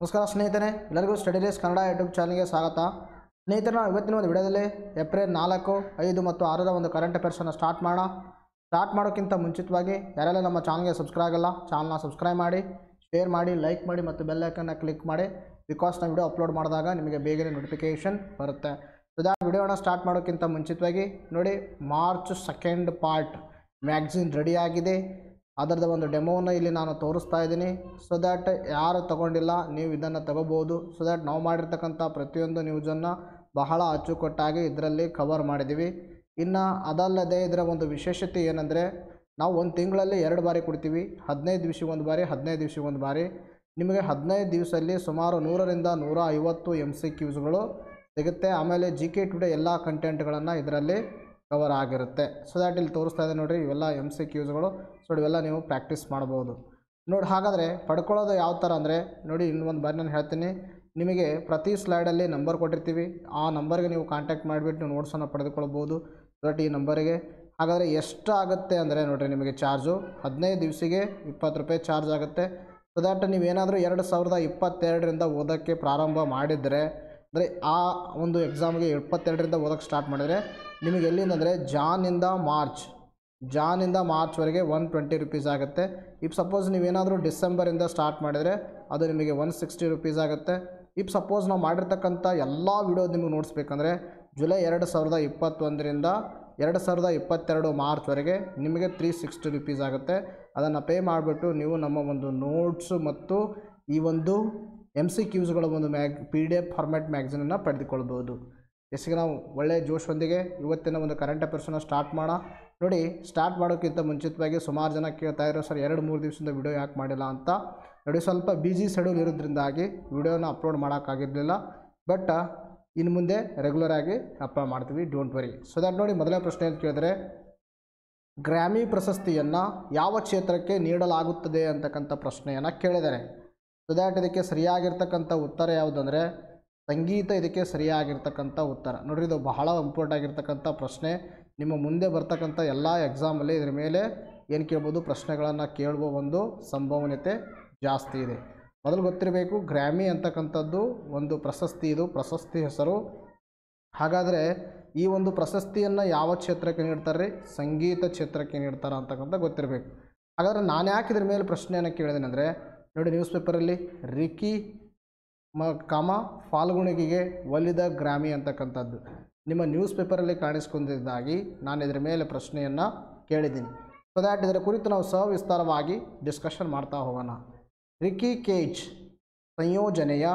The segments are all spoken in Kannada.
ನಮಸ್ಕಾರ ಸ್ನೇಹಿತರೆ, ಎಲ್ಲರಿಗೂ ಸ್ಟಡಿ ರೇಸ್ ಕನ್ನಡ ಯೂಟ್ಯೂಬ್ ಚಾನಲ್ಗೆ ಸ್ವಾಗತ. ಸ್ನೇಹಿತರೆ, ನಾವು ಇವತ್ತಿನ ಒಂದು ವಿಡಿಯೋದಲ್ಲಿ ಏಪ್ರಿಲ್ 4, 5 ಮತ್ತು 6ರ ಒಂದು ಕರೆಂಟ್ ಅಫೇರ್ಸನ್ನು ಸ್ಟಾರ್ಟ್ ಮಾಡೋಕ್ಕಿಂತ ಮುಂಚಿತವಾಗಿ ಯಾರೆಲ್ಲ ನಮ್ಮ ಚಾನಲ್ಗೆ ಸಬ್ಸ್ಕ್ರೈಬ್ ಆಗಲ್ಲ, ಚಾನಲ್ನ ಸಬ್ಸ್ಕ್ರೈಬ್ ಮಾಡಿ, ಶೇರ್ ಮಾಡಿ, ಲೈಕ್ ಮಾಡಿ ಮತ್ತು ಬೆಲ್ ಐಕನ್ನ ಕ್ಲಿಕ್ ಮಾಡಿ. ಬಿಕಾಸ್ ನಾವು ವಿಡಿಯೋ ಅಪ್ಲೋಡ್ ಮಾಡಿದಾಗ ನಿಮಗೆ ಬೇಗನೆ ನೋಟಿಫಿಕೇಷನ್ ಬರುತ್ತೆ. ಸೊ ವಿಡಿಯೋನ ಸ್ಟಾರ್ಟ್ ಮಾಡೋಕ್ಕಿಂತ ಮುಂಚಿತವಾಗಿ ನೋಡಿ, ಮಾರ್ಚ್ 2 ಪಾರ್ಟ್ ಮ್ಯಾಗ್ಝಿನ್ ರೆಡಿಯಾಗಿದೆ. ಅದರದ ಒಂದು ಡೆಮೋನ ಇಲ್ಲಿ ನಾನು ತೋರಿಸ್ತಾ ಇದ್ದೀನಿ. ಸೊ ದ್ಯಾಟ್ ಯಾರು ತೊಗೊಂಡಿಲ್ಲ ನೀವು ಇದನ್ನು ತಗೋಬೋದು. ಸೊ ದ್ಯಾಟ್ ನಾವು ಮಾಡಿರ್ತಕ್ಕಂಥ ಪ್ರತಿಯೊಂದು ನ್ಯೂಸನ್ನು ಬಹಳ ಅಚ್ಚುಕಟ್ಟಾಗಿ ಇದರಲ್ಲಿ ಕವರ್ ಮಾಡಿದ್ದೀವಿ. ಇನ್ನು ಅದಲ್ಲದೆ ಇದರ ಒಂದು ವಿಶೇಷತೆ ಏನಂದರೆ, ನಾವು ಒಂದು ತಿಂಗಳಲ್ಲಿ 2 ಬಾರಿ ಕೊಡ್ತೀವಿ. 15 ದಿವಸಕ್ಕೆ ಒಂದು ಬಾರಿ, 15 ದಿವಸಕ್ಕೆ ಒಂದು ಬಾರಿ. ನಿಮಗೆ 15 ದಿವಸದಲ್ಲಿ ಸುಮಾರು 100ರಿಂದ 150 MCQsಗಳು ಸಿಗುತ್ತೆ. ಆಮೇಲೆ GK ಟುಡೇ ಎಲ್ಲ ಕಂಟೆಂಟ್ಗಳನ್ನು ಇದರಲ್ಲಿ ಕವರ್ ಆಗಿರುತ್ತೆ. ಸೊ ದ್ಯಾಟ್ ಇಲ್ಲಿ ತೋರಿಸ್ತಾ ಇದೆ ನೋಡಿರಿ, ಇವೆಲ್ಲ MCQsಗಳು. ಸೊ ಇವೆಲ್ಲ ನೀವು ಪ್ರಾಕ್ಟೀಸ್ ಮಾಡ್ಬೋದು ನೋಡಿ. ಹಾಗಾದರೆ ಪಡ್ಕೊಳ್ಳೋದು ಯಾವ ಥರ ಅಂದರೆ ನೋಡಿ, ಇನ್ನೊಂದು ಬಾರಿ ನಾನು ಹೇಳ್ತೀನಿ. ನಿಮಗೆ ಪ್ರತಿ ಸ್ಲೈಡಲ್ಲಿ ನಂಬರ್ ಕೊಟ್ಟಿರ್ತೀವಿ. ಆ ನಂಬರ್ಗೆ ನೀವು ಕಾಂಟ್ಯಾಕ್ಟ್ ಮಾಡಿಬಿಟ್ಟು ನೀವು ನೋಟ್ಸನ್ನು ಪಡೆದುಕೊಳ್ಬೋದು. ಬಟ್ ಈ ನಂಬರಿಗೆ ಹಾಗಾದರೆ ಎಷ್ಟು ಆಗುತ್ತೆ ಅಂದರೆ ನೋಡಿರಿ, ನಿಮಗೆ ಚಾರ್ಜು 15 ದಿವಸಿಗೆ 20 ರೂಪಾಯಿ ಚಾರ್ಜ್ ಆಗುತ್ತೆ. ಸೊ ದ್ಯಾಟ್ ನೀವೇನಾದರೂ 2022ರಿಂದ ಓದೋಕ್ಕೆ ಪ್ರಾರಂಭ ಮಾಡಿದರೆ, ಅಂದರೆ ಆ ಒಂದು ಎಕ್ಸಾಮ್ಗೆ 22ರಿಂದ ಓದೋಕ್ಕೆ ಸ್ಟಾರ್ಟ್ ಮಾಡಿದರೆ ನಿಮಗೆ ಎಲ್ಲಿಂದ ಅಂದರೆ ಜಾನಿಂದ ಮಾರ್ಚ್ವರೆಗೆ 120 ರೂಪೀಸ್ ಆಗುತ್ತೆ. ಇಫ್ ಸಪೋಸ್ ನೀವೇನಾದರೂ ಡಿಸೆಂಬರಿಂದ ಸ್ಟಾರ್ಟ್ ಮಾಡಿದರೆ ಅದು ನಿಮಗೆ 160 ರೂಪೀಸ್ ಆಗುತ್ತೆ. ಇಫ್ ಸಪೋಸ್ ನಾವು ಮಾಡಿರ್ತಕ್ಕಂಥ ಎಲ್ಲ ವಿಡಿಯೋ ನಿಮಗೆ ನೋಡಿಸ್ಬೇಕಂದ್ರೆ ಜುಲೈ 2021ರಿಂದ 2022 ಮಾರ್ಚ್ವರೆಗೆ ನಿಮಗೆ 360 ರೂಪೀಸ್ ಆಗುತ್ತೆ. ಅದನ್ನು ಪೇ ಮಾಡಿಬಿಟ್ಟು ನೀವು ನಮ್ಮ ಒಂದು ನೋಟ್ಸು ಮತ್ತು ಈ ಒಂದು MCQsಗಳ ಒಂದು PDF ಫಾರ್ಮ್ಯಾಟ್ ಮ್ಯಾಗ್ಝಿನನ್ನು ಪಡೆದುಕೊಳ್ಬೋದು. ಎಷ್ಟಿಗೆ ನಾವು ಒಳ್ಳೆಯ ಜೋಶೊಂದಿಗೆ ಇವತ್ತಿನ ಒಂದು ಕರೆಂಟ್ ಅಫೇರ್ಸನ್ನು ಸ್ಟಾರ್ಟ್ ನೋಡಿ. ಸ್ಟಾರ್ಟ್ ಮಾಡೋಕ್ಕಿಂತ ಮುಂಚಿತವಾಗಿ ಸುಮಾರು ಜನ ಕೇಳ್ತಾ ಇರೋ, ಸರ್ 2-3 ದಿವಸದಿಂದ ವಿಡಿಯೋ ಯಾಕೆ ಮಾಡಿಲ್ಲ ಅಂತ. ನೋಡಿ, ಸ್ವಲ್ಪ ಬಿಜಿ ಶೆಡ್ಯೂಲ್ ಇರೋದ್ರಿಂದಾಗಿ ವಿಡಿಯೋನ ಅಪ್ಲೋಡ್ ಮಾಡೋಕ್ಕಾಗಿರಲಿಲ್ಲ. ಬಟ್ ಇನ್ನು ಮುಂದೆ ರೆಗ್ಯುಲರ್ ಆಗಿ ಅಪ್ಲೋಡ್ ಮಾಡ್ತೀವಿ, ಡೋಂಟ್ ವರಿ. ಸೊ ದ್ಯಾಟ್ ನೋಡಿ, ಮೊದಲನೇ ಪ್ರಶ್ನೆ ಅಂತ ಕೇಳಿದ್ರೆ, ಗ್ರ್ಯಾಮಿ ಪ್ರಶಸ್ತಿಯನ್ನು ಯಾವ ಕ್ಷೇತ್ರಕ್ಕೆ ನೀಡಲಾಗುತ್ತದೆ ಅಂತಕ್ಕಂಥ ಪ್ರಶ್ನೆಯನ್ನು ಕೇಳಿದ್ದಾರೆ. ಸೊ ದ್ಯಾಟ್ ಇದಕ್ಕೆ ಸರಿಯಾಗಿರ್ತಕ್ಕಂಥ ಉತ್ತರ ಯಾವುದಂದರೆ ಸಂಗೀತ. ಇದಕ್ಕೆ ಸರಿಯಾಗಿರ್ತಕ್ಕಂಥ ಉತ್ತರ ನೋಡಿರಿ, ಇದು ಬಹಳ ಇಂಪಾರ್ಟೆಂಟ್ ಆಗಿರ್ತಕ್ಕಂಥ ಪ್ರಶ್ನೆ. ನಿಮ್ಮ ಮುಂದೆ ಬರ್ತಕ್ಕಂಥ ಎಲ್ಲ ಎಕ್ಸಾಮಲ್ಲಿ ಇದ್ರ ಮೇಲೆ ಏನು ಕೇಳ್ಬೋದು, ಪ್ರಶ್ನೆಗಳನ್ನು ಕೇಳುವ ಒಂದು ಸಂಭವನೀಯತೆ ಜಾಸ್ತಿ ಇದೆ. ಮೊದಲು ಗೊತ್ತಿರಬೇಕು, ಗ್ರ್ಯಾಮಿ ಅಂತಕ್ಕಂಥದ್ದು ಒಂದು ಪ್ರಶಸ್ತಿ. ಇದು ಪ್ರಶಸ್ತಿ ಹೆಸರು. ಹಾಗಾದರೆ ಈ ಒಂದು ಪ್ರಶಸ್ತಿಯನ್ನು ಯಾವ ಕ್ಷೇತ್ರಕ್ಕೆ ನೀಡ್ತಾರೆ? ಸಂಗೀತ ಕ್ಷೇತ್ರಕ್ಕೆ ನೀಡ್ತಾರೆ ಅಂತಕ್ಕಂಥ ಗೊತ್ತಿರಬೇಕು. ಹಾಗಾದರೆ ನಾನು ಯಾಕೆ ಇದ್ರ ಮೇಲೆ ಪ್ರಶ್ನೆಯನ್ನು ಕೇಳಿದ್ದೇನೆ ಅಂದರೆ, ನೋಡಿ, ನ್ಯೂಸ್ ಪೇಪರಲ್ಲಿ ರಿಕಿ ಫಾಲ್ಗುಣಿಗೆ ಒಲಿದ ಗ್ರಾಮಿ ಅಂತಕ್ಕಂಥದ್ದು ನಿಮ್ಮ ನ್ಯೂಸ್ ಪೇಪರಲ್ಲಿ ಕಾಣಿಸ್ಕೊಂಡಿದ್ದಾಗಿ ನಾನು ಇದರ ಮೇಲೆ ಪ್ರಶ್ನೆಯನ್ನು ಕೇಳಿದ್ದೀನಿ. ಸೊ ದ್ಯಾಟ್ ಇದರ ಕುರಿತು ನಾವು ಸವಿಸ್ತಾರವಾಗಿ ಡಿಸ್ಕಷನ್ ಮಾಡ್ತಾ ಹೋಗೋಣ. ರಿಕಿ ಕೇಜ್ ಸಂಯೋಜನೆಯ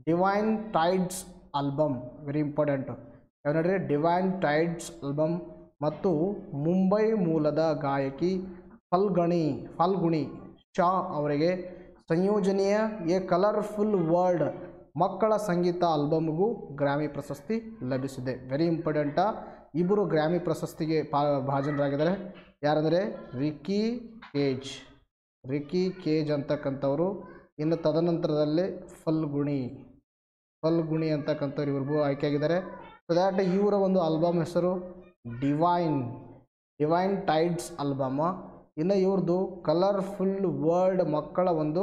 divine tides album, very important ಯಾವ ನೋಡಿರಿ, ಡಿವೈನ್ ಟೈಡ್ಸ್ ಆಲ್ಬಮ್ ಮತ್ತು ಮುಂಬೈ ಮೂಲದ ಗಾಯಕಿ ಫಲ್ಗುಣಿ ಶಾ ಅವರಿಗೆ ಸಂಯೋಜನೆಯ ಎ ಕಲರ್ಫುಲ್ ವರ್ಲ್ಡ್ ಮಕ್ಕಳ ಸಂಗೀತ ಆಲ್ಬಮ್ಗೂ ಗ್ರಾಮಿ ಪ್ರಶಸ್ತಿ ಲಭಿಸಿದೆ. Very important. ಇಬ್ಬರು ಗ್ರಾಮಿ ಪ್ರಶಸ್ತಿಗೆ ಭಾಜನರಾಗಿದ್ದಾರೆ. ಯಾರಂದರೆ ರಿಕಿ ಕೇಜ್ ಅಂತಕ್ಕಂಥವ್ರು. ಇನ್ನು ತದನಂತರದಲ್ಲಿ ಫಲ್ಗುಣಿ ಅಂತಕ್ಕಂಥವ್ರು, ಇವ್ರಿಗೂ ಆಯ್ಕೆಯಾಗಿದ್ದಾರೆ. ಸೊ ದ್ಯಾಟ್ ಇವರ ಒಂದು ಆಲ್ಬಮ್ ಹೆಸರು ಡಿವೈನ್ ಟೈಡ್ಸ್ ಆಲ್ಬಮ್. ಇನ್ನು ಇವ್ರದ್ದು ಕಲರ್ಫುಲ್ ವರ್ಲ್ಡ್ ಮಕ್ಕಳ ಒಂದು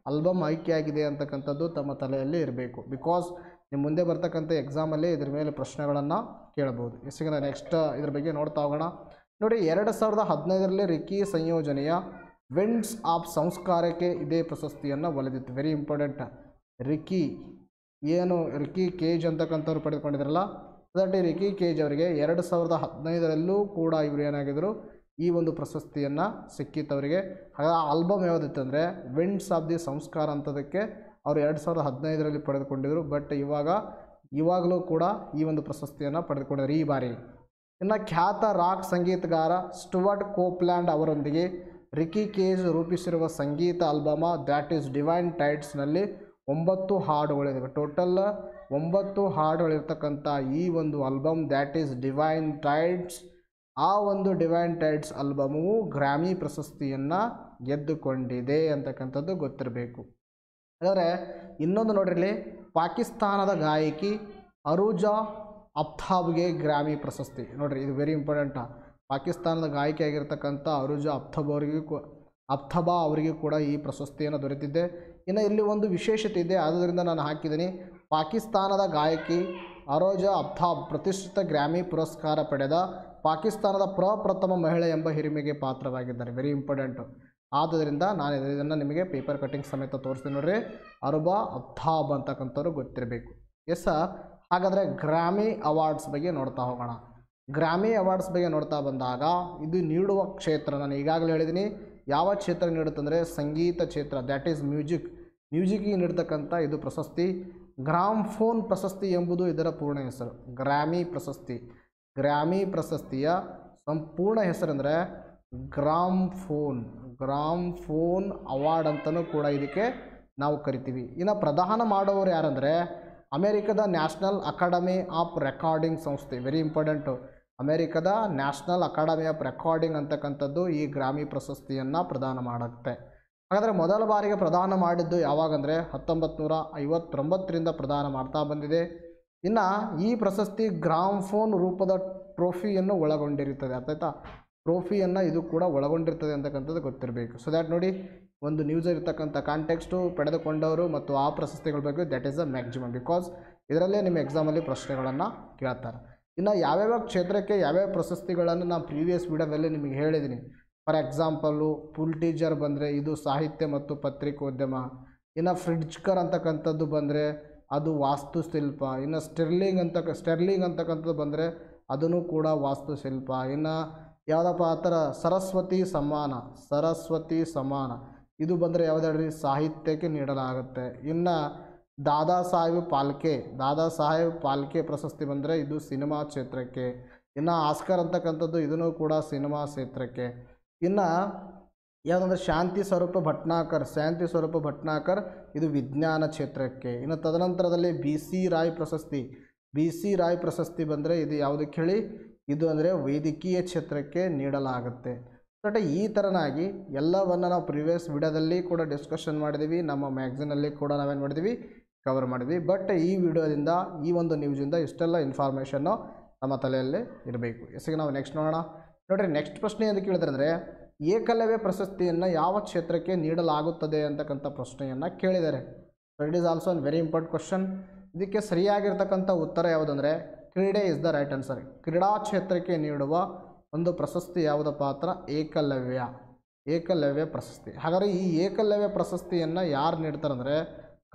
ಆಲ್ಬಮ್ ಆಯ್ಕೆಯಾಗಿದೆ ಅಂತಕ್ಕಂಥದ್ದು ತಮ್ಮ ತಲೆಯಲ್ಲಿ ಇರಬೇಕು. ಬಿಕಾಸ್ ನಿಮ್ಮ ಮುಂದೆ ಬರ್ತಕ್ಕಂಥ ಎಕ್ಸಾಮಲ್ಲಿ ಇದ್ರ ಮೇಲೆ ಪ್ರಶ್ನೆಗಳನ್ನು ಕೇಳಬಹುದು. ಎಷ್ಟಿಗೆ ನೆಕ್ಸ್ಟ್ ಇದ್ರ ಬಗ್ಗೆ ನೋಡ್ತಾ ಹೋಗೋಣ. ನೋಡಿ, 2015ರಲ್ಲಿ ರಿಕಿ ಸಂಯೋಜನೆಯ ವಿಂಡ್ಸ್ ಆಫ್ ಸಂಸ್ಕಾರಕ್ಕೆ ಇದೇ ಪ್ರಶಸ್ತಿಯನ್ನು ಒಲಿದಿತ್ತು. Very important. ರಿಕಿ ಕೇಜ್ ಅಂತಕ್ಕಂಥವ್ರು ಪಡೆದುಕೊಂಡಿದ್ರಲ್ಲ, ದಟ್ ರಿಕಿ ಕೇಜ್ ಅವರಿಗೆ 2015ರಲ್ಲೂ ಕೂಡ ಇವರು ಏನಾಗಿದ್ದರು, ಈ ಒಂದು ಪ್ರಶಸ್ತಿಯನ್ನು ಸಿಕ್ಕಿತ್ತವರಿಗೆ. ಹಾಗೆ ಆಲ್ಬಮ್ ಯಾವುದಿತ್ತು ಅಂದರೆ ವಿಂಡ್ಸ್ ಆಫ್ ದಿ ಸಂಸ್ಕಾರ ಅಂತದಕ್ಕೆ ಅವರು 2015ರಲ್ಲಿ ಪಡೆದುಕೊಂಡಿದ್ದರು. ಬಟ್ ಇವಾಗಲೂ ಕೂಡ ಈ ಒಂದು ಪ್ರಶಸ್ತಿಯನ್ನು ಪಡೆದುಕೊಂಡಿದ್ದಾರೆ ಈ ಬಾರಿ. ಇನ್ನು ಖ್ಯಾತ ರಾಕ್ ಸಂಗೀತಗಾರ ಸ್ಟುವರ್ಟ್ ಕೋಪ್ಲ್ಯಾಂಡ್ ಅವರೊಂದಿಗೆ ರಿಕಿ ಕೇಜ್ ರೂಪಿಸಿರುವ ಸಂಗೀತ ಆಲ್ಬಮ ದ್ಯಾಟ್ ಈಸ್ ಡಿವೈನ್ ಟೈಡ್ಸ್ನಲ್ಲಿ 9 ಹಾಡುಗಳಿವೆ. ಟೋಟಲ್ 9 ಹಾಡುಗಳಿರ್ತಕ್ಕಂಥ ಈ ಒಂದು album that is divine tides. ಆ ಒಂದು ಡಿವೈನ್ ಟೈಡ್ಸ್ ಆಲ್ಬಮು ಗ್ರಾಮಿ ಪ್ರಶಸ್ತಿಯನ್ನು ಗೆದ್ದುಕೊಂಡಿದೆ ಅಂತಕ್ಕಂಥದ್ದು ಗೊತ್ತಿರಬೇಕು. ಹಾಗಾದರೆ ಇನ್ನೊಂದು ನೋಡ್ರಿ, ಪಾಕಿಸ್ತಾನದ ಗಾಯಕಿ ಅರೂಜಾ ಅಫ್ತಾಬ್ಗೆ ಗ್ರಾಮಿ ಪ್ರಶಸ್ತಿ. ನೋಡಿರಿ, ಇದು ವೆರಿ ಇಂಪಾರ್ಟೆಂಟ. ಪಾಕಿಸ್ತಾನದ ಗಾಯಕಿ ಆಗಿರ್ತಕ್ಕಂಥ ಅರೂಜಾ ಅಫ್ತಾಬ್ ಅವರಿಗೂ ಅಫ್ತಾಬಾ ಅವರಿಗೂ ಕೂಡ ಈ ಪ್ರಶಸ್ತಿಯನ್ನು ದೊರೆತಿದೆ. ಇನ್ನು ಇಲ್ಲಿ ಒಂದು ವಿಶೇಷತೆ ಇದೆ, ಆದ್ದರಿಂದ ನಾನು ಹಾಕಿದ್ದೀನಿ. ಪಾಕಿಸ್ತಾನದ ಗಾಯಕಿ ಅರೋಜಾ ಅಫ್ತಾಬ್ ಪ್ರತಿಷ್ಠಿತ ಗ್ರಾಮಿ ಪುರಸ್ಕಾರ ಪಡೆದ ಪಾಕಿಸ್ತಾನದ ಪ್ರಪ್ರಥಮ ಮಹಿಳೆ ಎಂಬ ಹಿರಿಮೆಗೆ ಪಾತ್ರವಾಗಿದ್ದಾರೆ. Very important. ಆದ್ದರಿಂದ ನಾನು ಇದನ್ನು ನಿಮಗೆ ಪೇಪರ್ ಕಟ್ಟಿಂಗ್ ಸಮೇತ ತೋರಿಸ್ತೀನಿ ನೋಡ್ರಿ. ಅರುಬಾ ಅಫ್ತಾಬ್ ಅಂತಕ್ಕಂಥವ್ರು ಗೊತ್ತಿರಬೇಕು. ಎಸ್, ಹಾಗಾದರೆ ಗ್ರಾಮಿ ಅವಾರ್ಡ್ಸ್ ಬಗ್ಗೆ ನೋಡ್ತಾ ಹೋಗೋಣ. ಗ್ರಾಮಿ ಅವಾರ್ಡ್ಸ್ ಬಗ್ಗೆ ನೋಡ್ತಾ ಬಂದಾಗ ಇದು ನೀಡುವ ಕ್ಷೇತ್ರ, ನಾನು ಈಗಾಗಲೇ ಹೇಳಿದ್ದೀನಿ ಯಾವ ಕ್ಷೇತ್ರ ನೀಡುತ್ತಂದರೆ ಸಂಗೀತ ಕ್ಷೇತ್ರ, ದ್ಯಾಟ್ ಈಸ್ ಮ್ಯೂಸಿಕ್ಗೆ ನೀಡ್ತಕ್ಕಂಥ ಇದು ಪ್ರಶಸ್ತಿ. ಗ್ರಾಮ್ಫೋನ್ ಪ್ರಶಸ್ತಿ ಎಂಬುದು ಇದರ ಪೂರ್ಣ ಹೆಸರು. ಗ್ರಾಮಿ ಪ್ರಶಸ್ತಿಯ ಸಂಪೂರ್ಣ ಹೆಸರೆಂದರೆ ಗ್ರಾಮ್ಫೋನ್ ಅವಾರ್ಡ್ ಅಂತಲೂ ಕೂಡ ಇದಕ್ಕೆ ನಾವು ಕರಿತೀವಿ. ಇನ್ನು ಪ್ರದಾನ ಮಾಡುವವರು ಯಾರಂದರೆ ಅಮೇರಿಕದ ನ್ಯಾಷನಲ್ ಅಕಾಡೆಮಿ ಆಫ್ ರೆಕಾರ್ಡಿಂಗ್ ಸಂಸ್ಥೆ. Very important. ಅಮೇರಿಕದ ನ್ಯಾಷನಲ್ ಅಕಾಡೆಮಿ ಆಫ್ ರೆಕಾರ್ಡಿಂಗ್ ಅಂತಕ್ಕಂಥದ್ದು ಈ ಗ್ರಾಮಿ ಪ್ರಶಸ್ತಿಯನ್ನು ಪ್ರದಾನ ಮಾಡುತ್ತೆ. ಹಾಗಾದರೆ ಮೊದಲ ಬಾರಿಗೆ ಪ್ರದಾನ ಮಾಡಿದ್ದು ಯಾವಾಗಂದರೆ 1959ರಿಂದ ಪ್ರದಾನ ಮಾಡ್ತಾ ಬಂದಿದೆ. ಇನ್ನು ಈ ಪ್ರಶಸ್ತಿ ಗ್ರಾಮ್ಫೋನ್ ರೂಪದ ಟ್ರೋಫಿಯನ್ನು ಒಳಗೊಂಡಿರುತ್ತದೆ. ಅರ್ಥಾಯ್ತಾ? ಟ್ರೋಫಿಯನ್ನು ಇದು ಕೂಡ ಒಳಗೊಂಡಿರ್ತದೆ ಅಂತಕ್ಕಂಥದ್ದು ಗೊತ್ತಿರಬೇಕು. ಸೊ ದ್ಯಾಟ್ ನೋಡಿ, ಒಂದು ನ್ಯೂಸ್ ಇರತಕ್ಕಂಥ ಕಾಂಟೆಕ್ಸ್ಟು, ಪಡೆದುಕೊಂಡವರು ಮತ್ತು ಆ ಪ್ರಶಸ್ತಿಗಳ ಬಗ್ಗೆ, that is a maximum, because ಇದರಲ್ಲೇ ನಿಮ್ಮ ಎಕ್ಸಾಮಲ್ಲಿ ಪ್ರಶ್ನೆಗಳನ್ನು ಕೇಳ್ತಾರೆ. ಇನ್ನು ಯಾವ್ಯಾವ ಕ್ಷೇತ್ರಕ್ಕೆ ಯಾವ್ಯಾವ ಪ್ರಶಸ್ತಿಗಳನ್ನು ನಾನು ಪ್ರೀವಿಯಸ್ ವಿಡಿಯೋದಲ್ಲಿ ನಿಮಗೆ ಹೇಳಿದ್ದೀನಿ. ಫಾರ್ ಎಕ್ಸಾಂಪಲ್ಲು ಪುಲ್ ಟೀಚರ್ ಬಂದರೆ ಇದು ಸಾಹಿತ್ಯ ಮತ್ತು ಪತ್ರಿಕೋದ್ಯಮ. ಇನ್ನು ಫ್ರಿಡ್ಜ್ಕರ್ ಅಂತಕ್ಕಂಥದ್ದು ಬಂದರೆ ಅದು ವಾಸ್ತುಶಿಲ್ಪ. ಇನ್ನು ಸ್ಟೆರ್ಲಿಂಗ್ ಅಂತಕ್ಕಂಥದ್ದು ಬಂದರೆ ಅದನ್ನು ಕೂಡ ವಾಸ್ತುಶಿಲ್ಪ. ಇನ್ನು ಯಾವುದಪ್ಪ ಆ ಥರ ಸರಸ್ವತಿ ಸಮ್ಮಾನ ಇದು ಬಂದರೆ ಯಾವುದಾದ್ರಿ ಸಾಹಿತ್ಯಕ್ಕೆ ನೀಡಲಾಗುತ್ತೆ. ಇನ್ನು ದಾದಾ ಸಾಹೇಬ್ ಪಾಲ್ಕೆ ಪ್ರಶಸ್ತಿ ಬಂದರೆ ಇದು ಸಿನಿಮಾ ಕ್ಷೇತ್ರಕ್ಕೆ. ಇನ್ನು ಆಸ್ಕರ್ ಅಂತಕ್ಕಂಥದ್ದು ಇದನ್ನು ಕೂಡ ಸಿನಿಮಾ ಕ್ಷೇತ್ರಕ್ಕೆ. ಇನ್ನು ಯಾವುದಂದ್ರೆ ಶಾಂತಿ ಸ್ವರೂಪ ಭಟ್ನಾಕರ್ ಇದು ವಿಜ್ಞಾನ ಕ್ಷೇತ್ರಕ್ಕೆ. ಇನ್ನು ತದನಂತರದಲ್ಲಿ ಬಿ ಸಿ ರಾಯ್ ಪ್ರಶಸ್ತಿ ಬಂದರೆ ಇದು ಯಾವುದಕ್ಕೆ ಹೇಳಿ, ಇದು ಅಂದರೆ ವೈದ್ಯಕೀಯ ಕ್ಷೇತ್ರಕ್ಕೆ ನೀಡಲಾಗುತ್ತೆ. ಬಟ್ ಈ ಥರನಾಗಿ ಎಲ್ಲವನ್ನು ನಾವು ಪ್ರಿವಿಯಸ್ ವಿಡಿಯೋದಲ್ಲಿ ಕೂಡ ಡಿಸ್ಕಷನ್ ಮಾಡಿದ್ದೀವಿ, ನಮ್ಮ ಮ್ಯಾಗ್ಝಿನಲ್ಲಿ ಕೂಡ ನಾವೇನು ಮಾಡಿದ್ದೀವಿ, ಕವರ್ ಮಾಡಿದ್ವಿ. ಬಟ್ ಈ ವಿಡಿಯೋದಿಂದ, ಈ ಒಂದು ನ್ಯೂಸಿಂದ ಇಷ್ಟೆಲ್ಲ ಇನ್ಫಾರ್ಮೇಷನ್ನು ನಮ್ಮ ತಲೆಯಲ್ಲೇ ಇರಬೇಕು. ಎಸ್ಗೆ ನಾವು ನೆಕ್ಸ್ಟ್ ನೋಡೋಣ. ನೋಡಿರಿ, ನೆಕ್ಸ್ಟ್ ಪ್ರಶ್ನೆ ಎಂದು ಕೇಳಿದ್ರೆ ಏಕಲವ್ಯ ಪ್ರಶಸ್ತಿಯನ್ನು ಯಾವ ಕ್ಷೇತ್ರಕ್ಕೆ ನೀಡಲಾಗುತ್ತದೆ ಅಂತಕ್ಕಂಥ ಪ್ರಶ್ನೆಯನ್ನು ಕೇಳಿದ್ದಾರೆ. So it is also an very important question. ಇದಕ್ಕೆ ಸರಿಯಾಗಿರ್ತಕ್ಕಂಥ ಉತ್ತರ ಯಾವುದಂದರೆ ಕ್ರೀಡೆ ಇಸ್ ದ ರೈಟ್ ಆನ್ಸರ್. ಕ್ರೀಡಾ ಕ್ಷೇತ್ರಕ್ಕೆ ನೀಡುವ ಒಂದು ಪ್ರಶಸ್ತಿ ಯಾವುದಪ್ಪ ಪಾತ್ರ, ಏಕಲವ್ಯ ಪ್ರಶಸ್ತಿ. ಹಾಗಾದರೆ ಈ ಏಕಲವ್ಯ ಪ್ರಶಸ್ತಿಯನ್ನು ಯಾರು ನೀಡ್ತಾರಂದರೆ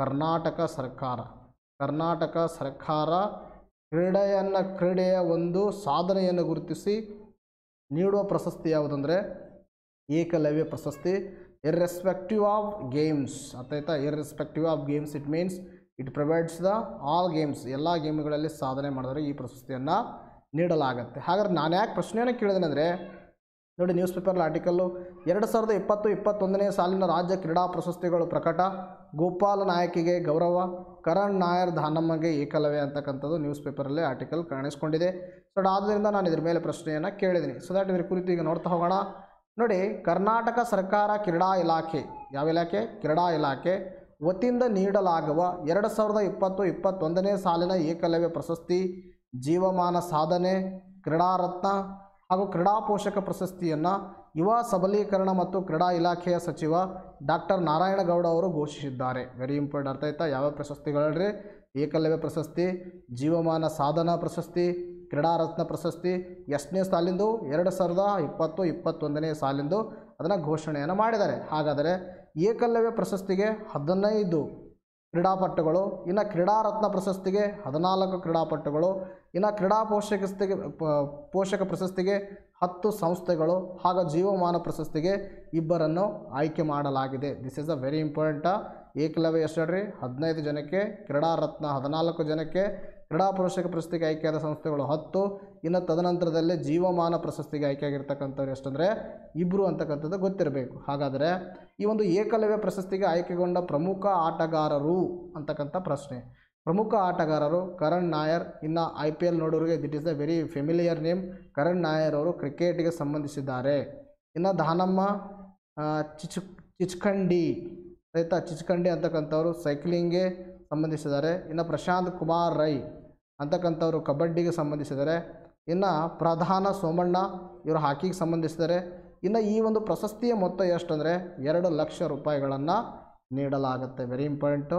ಕರ್ನಾಟಕ ಸರ್ಕಾರ ಕ್ರೀಡೆಯ ಒಂದು ಸಾಧನೆಯನ್ನು ಗುರುತಿಸಿ ನೀಡುವ ಪ್ರಶಸ್ತಿ ಯಾವುದಂದರೆ ಏಕಲವ್ಯ ಪ್ರಶಸ್ತಿ. ಇರ್ರೆಸ್ಪೆಕ್ಟಿವ್ ಆಫ್ ಗೇಮ್ಸ್, ಅರ್ಥಾಯ್ತಾ? Irrespective of games it means it provides the all games. ಎಲ್ಲ ಗೇಮ್ಗಳಲ್ಲಿ ಸಾಧನೆ ಮಾಡಿದರೆ ಈ ಪ್ರಶಸ್ತಿಯನ್ನು ನೀಡಲಾಗುತ್ತೆ. ಹಾಗಾದ್ರೆ ನಾನು ಯಾಕೆ ಪ್ರಶ್ನೆಯನ್ನು ಕೇಳಿದ್ದೇನೆ ಅಂದರೆ, ನೋಡಿ, ನ್ಯೂಸ್ ಪೇಪರ್ ಆರ್ಟಿಕಲ್ಲು 2020-21ನೇ ಸಾಲಿನ ರಾಜ್ಯ ಕ್ರೀಡಾ ಪ್ರಶಸ್ತಿಗಳು ಪ್ರಕಟ. ಗೋಪಾಲ ನಾಯಕಿಗೆ ಗೌರವ, ಕರಣ್ ನಾಯರ್ ಧಾನಮ್ಮಗೆ ಏಕಲವ್ಯ ಅಂತಕ್ಕಂಥದ್ದು ನ್ಯೂಸ್ ಪೇಪರಲ್ಲಿ ಆರ್ಟಿಕಲ್ ಕಾಣಿಸ್ಕೊಂಡಿದೆ. ಸೊ ಆದ್ದರಿಂದ ನಾನು ಇದ್ರ ಮೇಲೆ ಪ್ರಶ್ನೆಯನ್ನು ಕೇಳಿದ್ದೀನಿ. ಸೊ ದ್ಯಾಟ್ ಇದ್ರ ಕುರಿತು ಈಗ ನೋಡ್ತಾ ಹೋಗೋಣ. ನೋಡಿ, ಕರ್ನಾಟಕ ಸರ್ಕಾರ ಕ್ರೀಡಾ ಇಲಾಖೆ, ಯಾವ ಇಲಾಖೆ? ಕ್ರೀಡಾ ಇಲಾಖೆ ವತಿಯಿಂದ ನೀಡಲಾಗುವ 2020-21ನೇ ಸಾಲಿನ ಏಕಲವ್ಯ ಪ್ರಶಸ್ತಿ, ಜೀವಮಾನ ಸಾಧನೆ, ಕ್ರೀಡಾ ರತ್ನ ಹಾಗೂ ಕ್ರೀಡಾ ಪೋಷಕ ಪ್ರಶಸ್ತಿಯನ್ನು ಯುವ ಸಬಲೀಕರಣ ಮತ್ತು ಕ್ರೀಡಾ ಇಲಾಖೆಯ ಸಚಿವ ಡಾಕ್ಟರ್ ನಾರಾಯಣಗೌಡ ಅವರು ಘೋಷಿಸಿದ್ದಾರೆ. Very important. ಅರ್ಥ ಆಯ್ತಾ? ಯಾವ ಪ್ರಶಸ್ತಿಗಳಲ್ರಿ? ಏಕಲವ್ಯ ಪ್ರಶಸ್ತಿ, ಜೀವಮಾನ ಸಾಧನಾ ಪ್ರಶಸ್ತಿ, ಕ್ರೀಡಾ ರತ್ನ ಪ್ರಶಸ್ತಿ. ಎಷ್ಟನೇ ಸಾಲಿಂದು? 2020-21ನೇ ಸಾಲಿಂದು ಅದನ್ನು ಘೋಷಣೆಯನ್ನು ಮಾಡಿದ್ದಾರೆ. ಹಾಗಾದರೆ ಏಕಲವ್ಯ ಪ್ರಶಸ್ತಿಗೆ 15 ಕ್ರೀಡಾಪಟುಗಳು, ಇನ್ನು ಕ್ರೀಡಾ ರತ್ನ ಪ್ರಶಸ್ತಿಗೆ 14 ಕ್ರೀಡಾಪಟುಗಳು, ಇನ್ನು ಕ್ರೀಡಾ ಪೋಷಕ ಪ್ರಶಸ್ತಿಗೆ 10 ಸಂಸ್ಥೆಗಳು ಹಾಗೂ ಜೀವಮಾನ ಪ್ರಶಸ್ತಿಗೆ 2 ಆಯ್ಕೆ ಮಾಡಲಾಗಿದೆ. This is a very important. Ekalavya ಎಷ್ಟು ಹೇಳ್ರಿ? 15 ಜನಕ್ಕೆ, ಕ್ರೀಡಾ ರತ್ನ 14 ಜನಕ್ಕೆ, ಕ್ರೀಡಾ ಪೋಷಕ ಪ್ರಶಸ್ತಿಗೆ ಆಯ್ಕೆಯಾದ ಸಂಸ್ಥೆಗಳು 10, ಇನ್ನು ತದನಂತರದಲ್ಲಿ ಜೀವಮಾನ ಪ್ರಶಸ್ತಿಗೆ ಆಯ್ಕೆಯಾಗಿರ್ತಕ್ಕಂಥವ್ರು ಎಷ್ಟಂದರೆ 2 ಅಂತಕ್ಕಂಥದ್ದು ಗೊತ್ತಿರಬೇಕು. ಹಾಗಾದರೆ ಈ ಒಂದು ಏಕಲವ್ಯ ಪ್ರಶಸ್ತಿಗೆ ಆಯ್ಕೆಗೊಂಡ ಪ್ರಮುಖ ಆಟಗಾರರು ಅಂತಕ್ಕಂಥ ಪ್ರಶ್ನೆ. ಪ್ರಮುಖ ಆಟಗಾರರು ಕರಣ್ ನಾಯರ್. ಇನ್ನು IPL ನೋಡೋರಿಗೆ this is the very familiar name. Karun Nair ಅವರು ಕ್ರಿಕೆಟ್ಗೆ ಸಂಬಂಧಿಸಿದ್ದಾರೆ. ಇನ್ನು ಧಾನಮ್ಮ ಚಿಚ್ಕಂಡಿ ಅಂತಕ್ಕಂಥವ್ರು ಸೈಕ್ಲಿಂಗ್ಗೆ ಸಂಬಂಧಿಸಿದ್ದಾರೆ. ಇನ್ನು ಪ್ರಶಾಂತ್ ಕುಮಾರ್ ರೈ ಅಂತಕ್ಕಂಥವ್ರು ಕಬಡ್ಡಿಗೆ ಸಂಬಂಧಿಸಿದ್ದಾರೆ. ಇನ್ನು ಪ್ರಧಾನ ಸೋಮಣ್ಣ ಇವರು ಹಾಕಿಗೆ ಸಂಬಂಧಿಸಿದ್ದಾರೆ. ಇನ್ನು ಈ ಒಂದು ಪ್ರಶಸ್ತಿಯ ಮೊತ್ತ ಎಷ್ಟು ಅಂದರೆ 2 ಲಕ್ಷ ರೂಪಾಯಿಗಳನ್ನು ನೀಡಲಾಗುತ್ತೆ. Very important.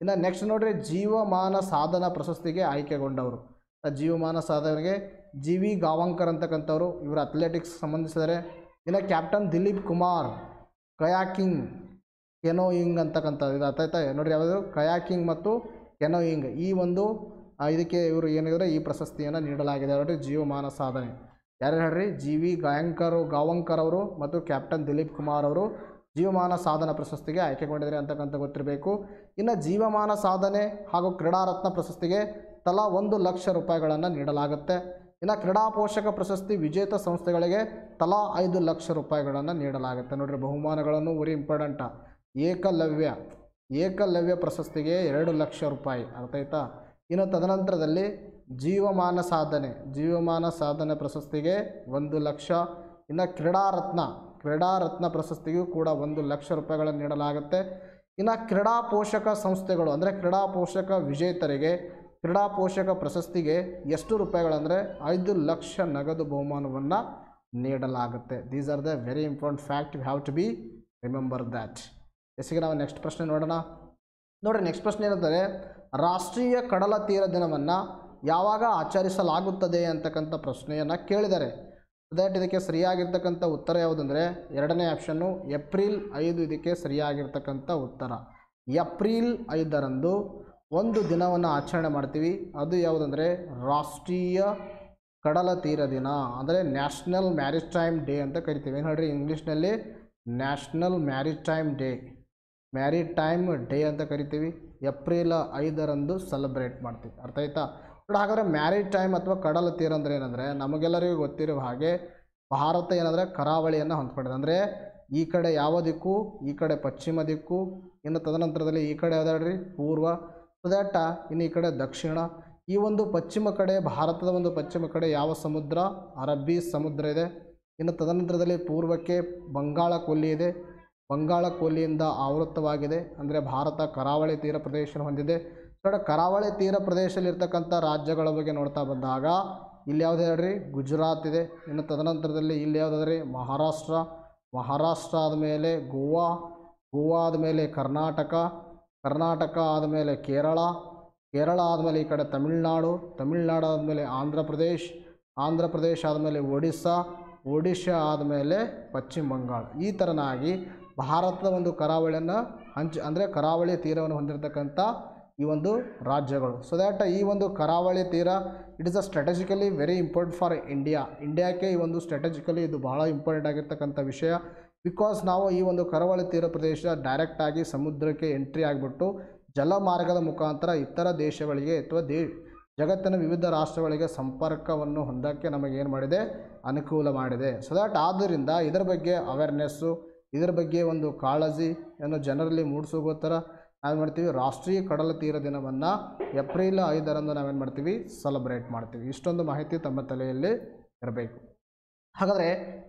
ಇನ್ನು ನೆಕ್ಸ್ಟ್ ನೋಡಿರಿ, ಜೀವಮಾನ ಸಾಧನ ಪ್ರಶಸ್ತಿಗೆ ಆಯ್ಕೆಗೊಂಡವರು. ಜೀವಮಾನ ಸಾಧನೆಗೆ ಜಿ ವಿ ಗಾವಂಕರ್ ಅಂತಕ್ಕಂಥವ್ರು, ಇವರು ಅಥ್ಲೆಟಿಕ್ಸ್ ಸಂಬಂಧಿಸಿದರೆ. ಇನ್ನು captain Dilip Kumar kayaking canoeing ಅಂತಕ್ಕಂಥದ್ದು, ಇದು ಅರ್ಥಾಯ್ತಾ ನೋಡಿರಿ, ಯಾವುದು ಕಯಾಕಿಂಗ್ ಮತ್ತು ಕೆನೋಯಿಂಗ್, ಈ ಒಂದು ಇದಕ್ಕೆ ಇವರು ಏನಿದ್ರೆ ಈ ಪ್ರಶಸ್ತಿಯನ್ನು ನೀಡಲಾಗಿದೆ ನೋಡಿ. ಜೀವಮಾನ ಸಾಧನೆ ಯಾರು ಹೇಳ್ರಿ, ಜಿ ವಿ ಗಾವಂಕರ್ ಅವರು ಮತ್ತು ಕ್ಯಾಪ್ಟನ್ ದಿಲೀಪ್ ಕುಮಾರ್ ಅವರು ಜೀವಮಾನ ಸಾಧನ ಪ್ರಶಸ್ತಿಗೆ ಆಯ್ಕೆಗೊಂಡಿದ್ದಾರೆ ಅಂತಕ್ಕಂಥ ಗೊತ್ತಿರಬೇಕು. ಇನ್ನು ಜೀವಮಾನ ಸಾಧನೆ ಹಾಗೂ ಕ್ರೀಡಾರತ್ನ ಪ್ರಶಸ್ತಿಗೆ ತಲಾ 1 ಲಕ್ಷ ರೂಪಾಯಿಗಳನ್ನು ನೀಡಲಾಗುತ್ತೆ. ಇನ್ನು ಕ್ರೀಡಾ ಪೋಷಕ ಪ್ರಶಸ್ತಿ ವಿಜೇತ ಸಂಸ್ಥೆಗಳಿಗೆ ತಲಾ 5 ಲಕ್ಷ ರೂಪಾಯಿಗಳನ್ನು ನೀಡಲಾಗುತ್ತೆ. ನೋಡಿರಿ, ಬಹುಮಾನಗಳನ್ನು ವೆರಿ ಇಂಪಾರ್ಟೆಂಟ. ಏಕಲವ್ಯ ಪ್ರಶಸ್ತಿಗೆ 2 ಲಕ್ಷ ರೂಪಾಯಿ, ಅರ್ಥ ಆಯ್ತಾ. ಇನ್ನು ತದನಂತರದಲ್ಲಿ ಜೀವಮಾನ ಸಾಧನೆ ಪ್ರಶಸ್ತಿಗೆ 1 ಲಕ್ಷ. ಇನ್ನು ಕ್ರೀಡಾರತ್ನ ಪ್ರಶಸ್ತಿಗೂ ಕೂಡ 1 ಲಕ್ಷ ರೂಪಾಯಿಗಳನ್ನು ನೀಡಲಾಗುತ್ತೆ. ಇನ್ನು ಕ್ರೀಡಾ ಪೋಷಕ ಸಂಸ್ಥೆಗಳು ಅಂದರೆ ಕ್ರೀಡಾ ಪೋಷಕ ವಿಜೇತರಿಗೆ ಕ್ರೀಡಾ ಪೋಷಕ ಪ್ರಶಸ್ತಿಗೆ ಎಷ್ಟು ರೂಪಾಯಿಗಳಂದರೆ 5 ಲಕ್ಷ ನಗದು ಬಹುಮಾನವನ್ನು ನೀಡಲಾಗುತ್ತೆ. These are the very important fact, you have to be remember that. ಎಸ್ಸಿಗೆ ನಾವು ನೆಕ್ಸ್ಟ್ ಪ್ರಶ್ನೆ ನೋಡೋಣ. ನೋಡಿರಿ, ನೆಕ್ಸ್ಟ್ ಪ್ರಶ್ನೆ ಏನಂದರೆ, ರಾಷ್ಟ್ರೀಯ ಕಡಲ ತೀರ ದಿನವನ್ನು ಯಾವಾಗ ಆಚರಿಸಲಾಗುತ್ತದೆ ಅಂತಕ್ಕಂಥ ಪ್ರಶ್ನೆಯನ್ನು ಕೇಳಿದ್ದಾರೆ. ದಟ್ ಇದಕ್ಕೆ ಸರಿಯಾಗಿರ್ತಕ್ಕಂಥ ಉತ್ತರ ಯಾವುದಂದರೆ ಎರಡನೇ ಆಪ್ಷನ್ನು ಏಪ್ರಿಲ್ 5 ಇದಕ್ಕೆ ಸರಿಯಾಗಿರ್ತಕ್ಕಂಥ ಉತ್ತರ. ಏಪ್ರಿಲ್ 5ರಂದು ಒಂದು ದಿನವನ್ನು ಆಚರಣೆ ಮಾಡ್ತೀವಿ, ಅದು ಯಾವುದಂದರೆ ರಾಷ್ಟ್ರೀಯ ಕಡಲ ತೀರ ದಿನ, ಅಂದರೆ ನ್ಯಾಷನಲ್ ಮ್ಯಾರಿಟೈಮ್ ಡೇ ಅಂತ ಕರಿತೀವಿ. ಏನು ಹೇಳ್ರಿ ಇಂಗ್ಲೀಷ್ನಲ್ಲಿ ನ್ಯಾಷನಲ್ ಮ್ಯಾರಿಟೈಮ್ ಡೇ ಅಂತ ಕರಿತೀವಿ. ಏಪ್ರಿಲ್ 5ರಂದು ಸೆಲೆಬ್ರೇಟ್ ಮಾಡ್ತೀವಿ, ಅರ್ಥ ಆಯ್ತಾ. ನೋಡಿ, ಹಾಗಾದರೆ ಮ್ಯಾರಿಟೈಮ್ ಅಥವಾ ಕಡಲ ತೀರ ಅಂದರೆ ಏನಂದರೆ ನಮಗೆಲ್ಲರಿಗೂ ಗೊತ್ತಿರುವ ಹಾಗೆ ಭಾರತ ಏನಂದರೆ ಕರಾವಳಿಯನ್ನು ಹೊಂದ್ಕೊಂಡಿದೆ. ಅಂದರೆ ಈ ಕಡೆ ಯಾವ ದಿಕ್ಕು, ಈ ಕಡೆ ಪಶ್ಚಿಮ ದಿಕ್ಕು, ಇನ್ನು ತದನಂತರದಲ್ಲಿ ಈ ಕಡೆ ಯಾವುದಾದ್ರಿ ಪೂರ್ವ, ಸೊ ದ್ಯಾಟ್ ಇನ್ನು ಈ ಕಡೆ ದಕ್ಷಿಣ. ಈ ಒಂದು ಪಶ್ಚಿಮ ಕಡೆ, ಭಾರತದ ಒಂದು ಪಶ್ಚಿಮ ಕಡೆ ಯಾವ ಸಮುದ್ರ, ಅರಬ್ಬಿ ಸಮುದ್ರ ಇದೆ. ಇನ್ನು ತದನಂತರದಲ್ಲಿ ಪೂರ್ವಕ್ಕೆ ಬಂಗಾಳ ಕೊಲ್ಲಿ ಇದೆ, ಬಂಗಾಳ ಕೊಲ್ಲಿಯಿಂದ ಆವೃತ್ತವಾಗಿದೆ, ಅಂದರೆ ಭಾರತ ಕರಾವಳಿ ತೀರ ಪ್ರದೇಶ ಹೊಂದಿದೆ. ನೋಡಿ, ಕರಾವಳಿ ತೀರ ಪ್ರದೇಶದಲ್ಲಿರ್ತಕ್ಕಂಥ ರಾಜ್ಯಗಳ ಬಗ್ಗೆ ನೋಡ್ತಾ ಬಂದಾಗ ಇಲ್ಲಿ ಯಾವುದು ಹೇಳ್ರಿ ಗುಜರಾತ್ ಇದೆ. ಇನ್ನು ತದನಂತರದಲ್ಲಿ ಇಲ್ಲಿ ಯಾವುದಾದ್ರಿ ಮಹಾರಾಷ್ಟ್ರ ಆದಮೇಲೆ ಗೋವಾ ಆದಮೇಲೆ ಕರ್ನಾಟಕ ಆದಮೇಲೆ ಕೇರಳ ಆದಮೇಲೆ ಈ ಕಡೆ ತಮಿಳುನಾಡು ಆದಮೇಲೆ ಆಂಧ್ರ ಪ್ರದೇಶ ಆದಮೇಲೆ ಒಡಿಶಾ ಆದಮೇಲೆ ಪಶ್ಚಿಮ ಬಂಗಾಳ. ಈ ಥರನಾಗಿ ಭಾರತದ ಒಂದು ಕರಾವಳಿಯನ್ನು ಅಂದರೆ ಕರಾವಳಿ ತೀರವನ್ನು ಹೊಂದಿರತಕ್ಕಂಥ ಈ ಒಂದು ರಾಜ್ಯಗಳು. ಸೊ ದ್ಯಾಟ್ ಈ ಒಂದು ಕರಾವಳಿ ತೀರ it is a strategically very important for ಇಂಡಿಯಾಕ್ಕೆ ಈ ಒಂದು ಸ್ಟ್ರಾಟಜಿಕಲಿ ಇದು ಬಹಳ ಇಂಪಾರ್ಟೆಂಟ್ ಆಗಿರ್ತಕ್ಕಂಥ ವಿಷಯ. ಬಿಕಾಸ್ ನಾವು ಈ ಒಂದು ಕರಾವಳಿ ತೀರ ಪ್ರದೇಶ ಡೈರೆಕ್ಟಾಗಿ ಸಮುದ್ರಕ್ಕೆ ಎಂಟ್ರಿ ಆಗಿಬಿಟ್ಟು ಜಲಮಾರ್ಗದ ಮುಖಾಂತರ ಇತರ ದೇಶಗಳಿಗೆ ಅಥವಾ ಜಗತ್ತಿನ ವಿವಿಧ ರಾಷ್ಟ್ರಗಳಿಗೆ ಸಂಪರ್ಕವನ್ನು ಹೊಂದಕ್ಕೆ ನಮಗೇನು ಮಾಡಿದೆ, ಅನುಕೂಲ ಮಾಡಿದೆ. ಸೊ ದ್ಯಾಟ್ ಆದ್ದರಿಂದ ಇದರ ಬಗ್ಗೆ ಅವೇರ್ನೆಸ್ಸು, ಇದರ ಬಗ್ಗೆ ಒಂದು ಕಾಳಜಿಯನ್ನು ಜನರಲ್ಲಿ ಮೂಡಿಸೋ ಥರ ನಾವೇನು ಮಾಡ್ತೀವಿ, ರಾಷ್ಟ್ರೀಯ ಕಡಲ ತೀರ ದಿನವನ್ನು ಏಪ್ರಿಲ್ 5ರಂದು ನಾವೇನು ಮಾಡ್ತೀವಿ, ಸೆಲೆಬ್ರೇಟ್ ಮಾಡ್ತೀವಿ. ಇಷ್ಟೊಂದು ಮಾಹಿತಿ ತಮ್ಮ ತಲೆಯಲ್ಲಿ ಇರಬೇಕು. ಹಾಗಾದರೆ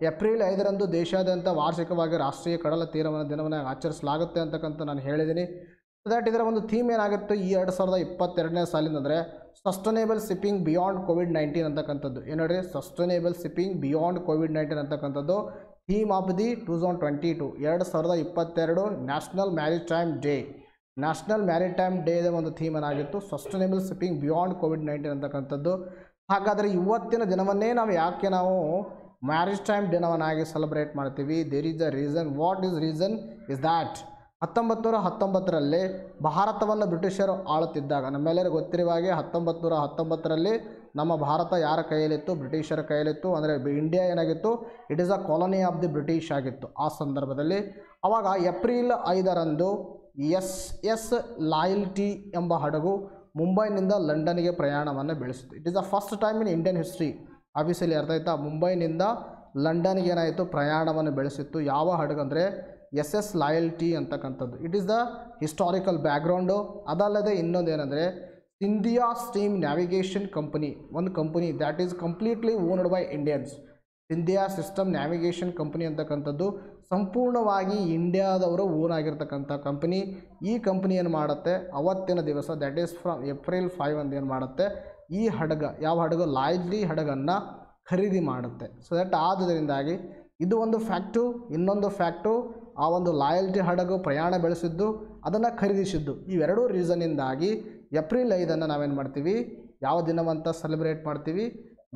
ಏಪ್ರಿಲ್ 5ರಂದು ದೇಶಾದ್ಯಂತ ವಾರ್ಷಿಕವಾಗಿ ರಾಷ್ಟ್ರೀಯ ಕಡಲ ತೀರವನ್ನು ದಿನವನ್ನು ಆಚರಿಸಲಾಗುತ್ತೆ ಅಂತಕ್ಕಂಥ ನಾನು ಹೇಳಿದ್ದೀನಿ. ಸೊ ದ್ಯಾಟ್ ಇದರ ಒಂದು ಥೀಮ್ ಏನಾಗಿತ್ತು ಈ 2022ನೇ ಸಾಲಿನಂದರೆ ಸಸ್ಟನೇಬಲ್ ಶಿಪ್ಪಿಂಗ್ ಬಿಯಾಂಡ್ ಕೋವಿಡ್-19 ಅಂತಕ್ಕಂಥದ್ದು. ಏನು ನೋಡಿ, ಸಸ್ಟನೇಬಲ್ ಶಿಪ್ಪಿಂಗ್ ಬಿಯಾಂಡ್ ಕೋವಿಡ್-19 ಅಂತಕ್ಕಂಥದ್ದು theme of the 2022 national maritime ಡೇದ ಒಂದು ಥೀಮ್ ಏನಾಗಿತ್ತು, ಸಸ್ಟನೇಬಲ್ ಶಿಪ್ಪಿಂಗ್ ಬಿಯಾಂಡ್ ಕೋವಿಡ್-19 ಅಂತಕ್ಕಂಥದ್ದು. ಹಾಗಾದರೆ ಇವತ್ತಿನ ದಿನವನ್ನೇ ಯಾಕೆ ನಾವು ಮ್ಯಾರಿಟೈಮ್ ದಿನವನ್ನಾಗಿ ಸೆಲೆಬ್ರೇಟ್ ಮಾಡ್ತೀವಿ? There is a reason. What is reason is that 1919ರಲ್ಲಿ ಭಾರತವನ್ನು ಬ್ರಿಟಿಷರು ಆಳುತ್ತಿದ್ದಾಗ, ನಮ್ಮೆಲ್ಲರಿಗೂ ಗೊತ್ತಿರುವ ಹಾಗೆ 1919ರಲ್ಲಿ ನಮ್ಮ ಭಾರತ ಯಾರ ಕೈಯಲ್ಲಿತ್ತು, ಬ್ರಿಟಿಷರ ಕೈಯಲ್ಲಿತ್ತು. ಅಂದರೆ ಇಂಡಿಯಾ ಏನಾಗಿತ್ತು, it is a colony of the British ಆಗಿತ್ತು. ಆ ಸಂದರ್ಭದಲ್ಲಿ ಆವಾಗ ಏಪ್ರಿಲ್ 5ರಂದು SS ಲಾಯಲ್ಟಿ ಎಂಬ ಹಡಗು ಮುಂಬೈನಿಂದ ಲಂಡನ್ಗೆ ಪ್ರಯಾಣವನ್ನು ಬೆಳೆಸಿತು. It is the first time in Indian history. Obviously ಅರ್ಥ ಆಯ್ತಾ, ಮುಂಬೈನಿಂದ ಲಂಡನ್ಗೆ ಏನಾಯಿತು, ಪ್ರಯಾಣವನ್ನು ಬೆಳೆಸಿತ್ತು. ಯಾವ ಹಡಗು ಅಂದರೆ SS ಲಾಯಲ್ಟಿ ಅಂತಕ್ಕಂಥದ್ದು. It is the historical background. ಅದಲ್ಲದೆ ಇನ್ನೊಂದು ಏನಂದರೆ ಇಂಡಿಯಾ ಸ್ಟೀಮ್ ನ್ಯಾವಿಗೇಷನ್ ಕಂಪನಿ, ಒಂದು company that is completely owned by Indians. India system navigation company ಅಂತಕ್ಕಂಥದ್ದು ಸಂಪೂರ್ಣವಾಗಿ ಇಂಡಿಯಾದವರು ಓನ್ ಆಗಿರ್ತಕ್ಕಂಥ ಕಂಪನಿ. ಈ ಕಂಪನಿ ಏನು ಮಾಡುತ್ತೆ, ಅವತ್ತಿನ ದಿವಸ ದ್ಯಾಟ್ ಈಸ್ ಫ್ರಮ್ ಏಪ್ರಿಲ್ 5 ಅಂತ ಏನು ಮಾಡುತ್ತೆ, ಈ ಹಡಗ ಯಾವ ಹಡಗು ಲಾಯಲ್ಟಿ ಹಡಗನ್ನು ಖರೀದಿ ಮಾಡುತ್ತೆ. ಸೊ ದ್ಯಾಟ್ ಆದ್ದರಿಂದಾಗಿ ಇದು ಒಂದು ಫ್ಯಾಕ್ಟು. ಇನ್ನೊಂದು ಫ್ಯಾಕ್ಟು, ಆ ಒಂದು ಲಾಯಲ್ಟಿ ಹಡಗು ಪ್ರಯಾಣ ಬೆಳೆಸಿದ್ದು, ಅದನ್ನು ಖರೀದಿಸಿದ್ದು. ಇವೆರಡೂ ರೀಸನ್ನಿಂದಾಗಿ ಏಪ್ರಿಲ್ 5 ನಾವೇನು ಮಾಡ್ತೀವಿ, ಯಾವ ದಿನವಂತ ಸೆಲೆಬ್ರೇಟ್ ಮಾಡ್ತೀವಿ,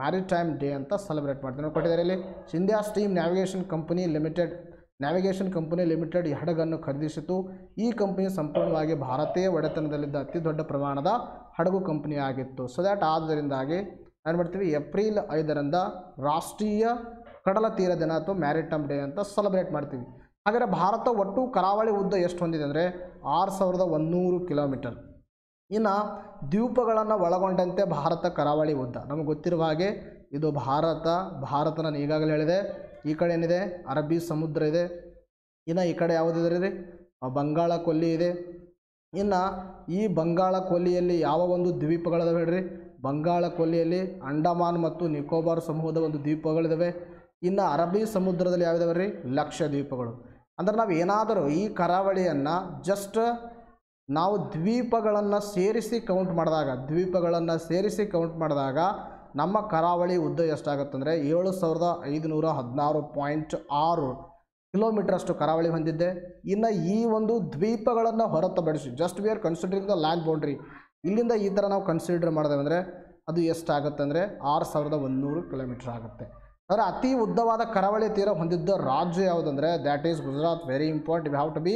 ಮ್ಯಾರಿಟೈಮ್ ಡೇ ಅಂತ ಸೆಲೆಬ್ರೇಟ್ ಮಾಡ್ತೀವಿ. ನಾವು ಕೊಟ್ಟಿದ್ದಾರೆ ಇಲ್ಲಿ, India steam navigation company limited ಈ ಹಡಗನ್ನು ಖರೀದಿಸಿತು. ಈ ಕಂಪನಿ ಸಂಪೂರ್ಣವಾಗಿ ಭಾರತೀಯ ಒಡೆತನದಲ್ಲಿದ್ದ ಅತಿ ದೊಡ್ಡ ಪ್ರಮಾಣದ ಹಡಗು ಕಂಪನಿ ಆಗಿತ್ತು. ಸೊ ದ್ಯಾಟ್ ಆದ್ದರಿಂದಾಗಿ ಏನು ಮಾಡ್ತೀವಿ, ಏಪ್ರಿಲ್ 5 ರಾಷ್ಟ್ರೀಯ ಕಡಲ ತೀರ ದಿನ ಅಥವಾ ಮ್ಯಾರಿಟೈಮ್ ಡೇ ಅಂತ ಸೆಲೆಬ್ರೇಟ್ ಮಾಡ್ತೀವಿ. ಹಾಗಾದರೆ ಭಾರತ ಒಟ್ಟು ಕರಾವಳಿ ಉದ್ದ ಎಷ್ಟು ಹೊಂದಿದೆ ಅಂದರೆ 6100 ಕಿಲೋಮೀಟರ್. ಇನ್ನು ದ್ವೀಪಗಳನ್ನು ಒಳಗೊಂಡಂತೆ ಭಾರತ ಕರಾವಳಿ ಉದ್ದ ನಮಗೆ ಗೊತ್ತಿರುವ ಹಾಗೆ ಇದು ಭಾರತ ನಾನು ಈಗಾಗಲೇ ಹೇಳಿದೆ. ಈ ಕಡೆ ಏನಿದೆ, ಅರಬ್ಬಿ ಸಮುದ್ರ ಇದೆ. ಇನ್ನು ಈ ಕಡೆ ಯಾವುದಿದೆ ರೀ, ಬಂಗಾಳ ಕೊಲ್ಲಿ ಇದೆ. ಇನ್ನು ಈ ಬಂಗಾಳ ಕೊಲ್ಲಿಯಲ್ಲಿ ಯಾವ ಒಂದು ದ್ವೀಪಗಳಿದಾವೆ ಹೇಳ್ರಿ, ಬಂಗಾಳ ಕೊಲ್ಲಿಯಲ್ಲಿ ಅಂಡಮಾನ್ ಮತ್ತು ನಿಕೋಬಾರ್ ಸಮೂಹದ ಒಂದು ದ್ವೀಪಗಳಿದ್ದಾವೆ. ಇನ್ನು ಅರಬ್ಬಿ ಸಮುದ್ರದಲ್ಲಿ ಯಾವಿದಾವೆ ರೀ, ಲಕ್ಷದ್ವೀಪಗಳು. ಅಂದರೆ ನಾವು ಏನಾದರೂ ಈ ಕರಾವಳಿಯನ್ನು ಜಸ್ಟ್ ನಾವು ದ್ವೀಪಗಳನ್ನು ಸೇರಿಸಿ ಕೌಂಟ್ ಮಾಡಿದಾಗ ನಮ್ಮ ಕರಾವಳಿ ಉದ್ದ ಎಷ್ಟಾಗುತ್ತಂದರೆ 7516.6 ಕಿಲೋಮೀಟರ್ ಅಷ್ಟು ಕರಾವಳಿ ಹೊಂದಿದ್ದೆ. ಇನ್ನು ಈ ಒಂದು ದ್ವೀಪಗಳನ್ನು ಹೊರತುಪಡಿಸಿ, just we are considering the land boundary, ಇಲ್ಲಿಂದ ಈ ಥರ ನಾವು ಕನ್ಸಿಡರ್ ಮಾಡಿದೆವು ಅಂದರೆ ಅದು ಎಷ್ಟಾಗುತ್ತೆ ಅಂದರೆ 6100 ಕಿಲೋಮೀಟರ್ ಆಗುತ್ತೆ. ಅಂದರೆ ಅತಿ ಉದ್ದವಾದ ಕರಾವಳಿ ತೀರ ಹೊಂದಿದ್ದ ರಾಜ್ಯ ಯಾವುದಂದರೆ that is Gujarat. Very important, you have to be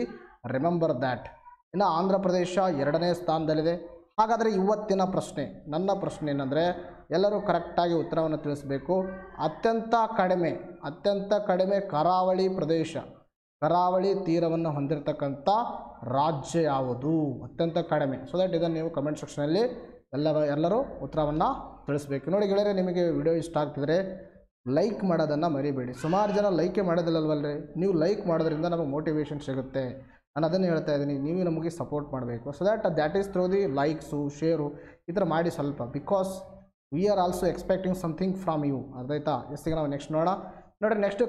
remember that. ಇನ್ನು ಆಂಧ್ರ ಪ್ರದೇಶ 2ನೇ ಸ್ಥಾನದಲ್ಲಿದೆ. ಹಾಗಾದರೆ ಇವತ್ತಿನ ಪ್ರಶ್ನೆ, ನನ್ನ ಪ್ರಶ್ನೆ ಏನಂದರೆ ಎಲ್ಲರೂ ಕರೆಕ್ಟಾಗಿ ಉತ್ತರವನ್ನು ತಿಳಿಸಬೇಕು. ಅತ್ಯಂತ ಕಡಿಮೆ ಕರಾವಳಿ ತೀರವನ್ನು ಹೊಂದಿರತಕ್ಕಂಥ ರಾಜ್ಯ ಯಾವುದು, ಅತ್ಯಂತ ಕಡಿಮೆ. ಸೊ ದಟ್ ಇದನ್ನು ನೀವು ಕಮೆಂಟ್ ಸೆಕ್ಷನಲ್ಲಿ ಎಲ್ಲರೂ ಉತ್ತರವನ್ನು ತಿಳಿಸ್ಬೇಕು. ನೋಡಿ ಗೆಳೆಯರೆ, ನಿಮಗೆ ವಿಡಿಯೋ ಇಷ್ಟ ಆಗ್ತಿದ್ರೆ ಲೈಕ್ ಮಾಡೋದನ್ನು ಮರಿಬೇಡಿ. ಸುಮಾರು ಜನ ಲೈಕೇ ಮಾಡೋದಿಲ್ಲವಲ್ರಿ. ನೀವು ಲೈಕ್ ಮಾಡೋದ್ರಿಂದ ನಮಗೆ ಮೋಟಿವೇಶನ್ ಸಿಗುತ್ತೆ. ನಾನು ಅದನ್ನು ಹೇಳ್ತಾ ಇದ್ದೀನಿ, ನೀವು ನಮಗೆ ಸಪೋರ್ಟ್ ಮಾಡಬೇಕು. So that is through the likes, share ಈ ಥರ ಮಾಡಿ ಸ್ವಲ್ಪ, because we are also expecting something from you. ಅರ್ಧಾಯ್ತಾ? ಎಷ್ಟಿಗೆ ನಾವು ನೆಕ್ಸ್ಟ್ ನೋಡೋಣ. ನೋಡಿರಿ, ನೆಕ್ಸ್ಟ್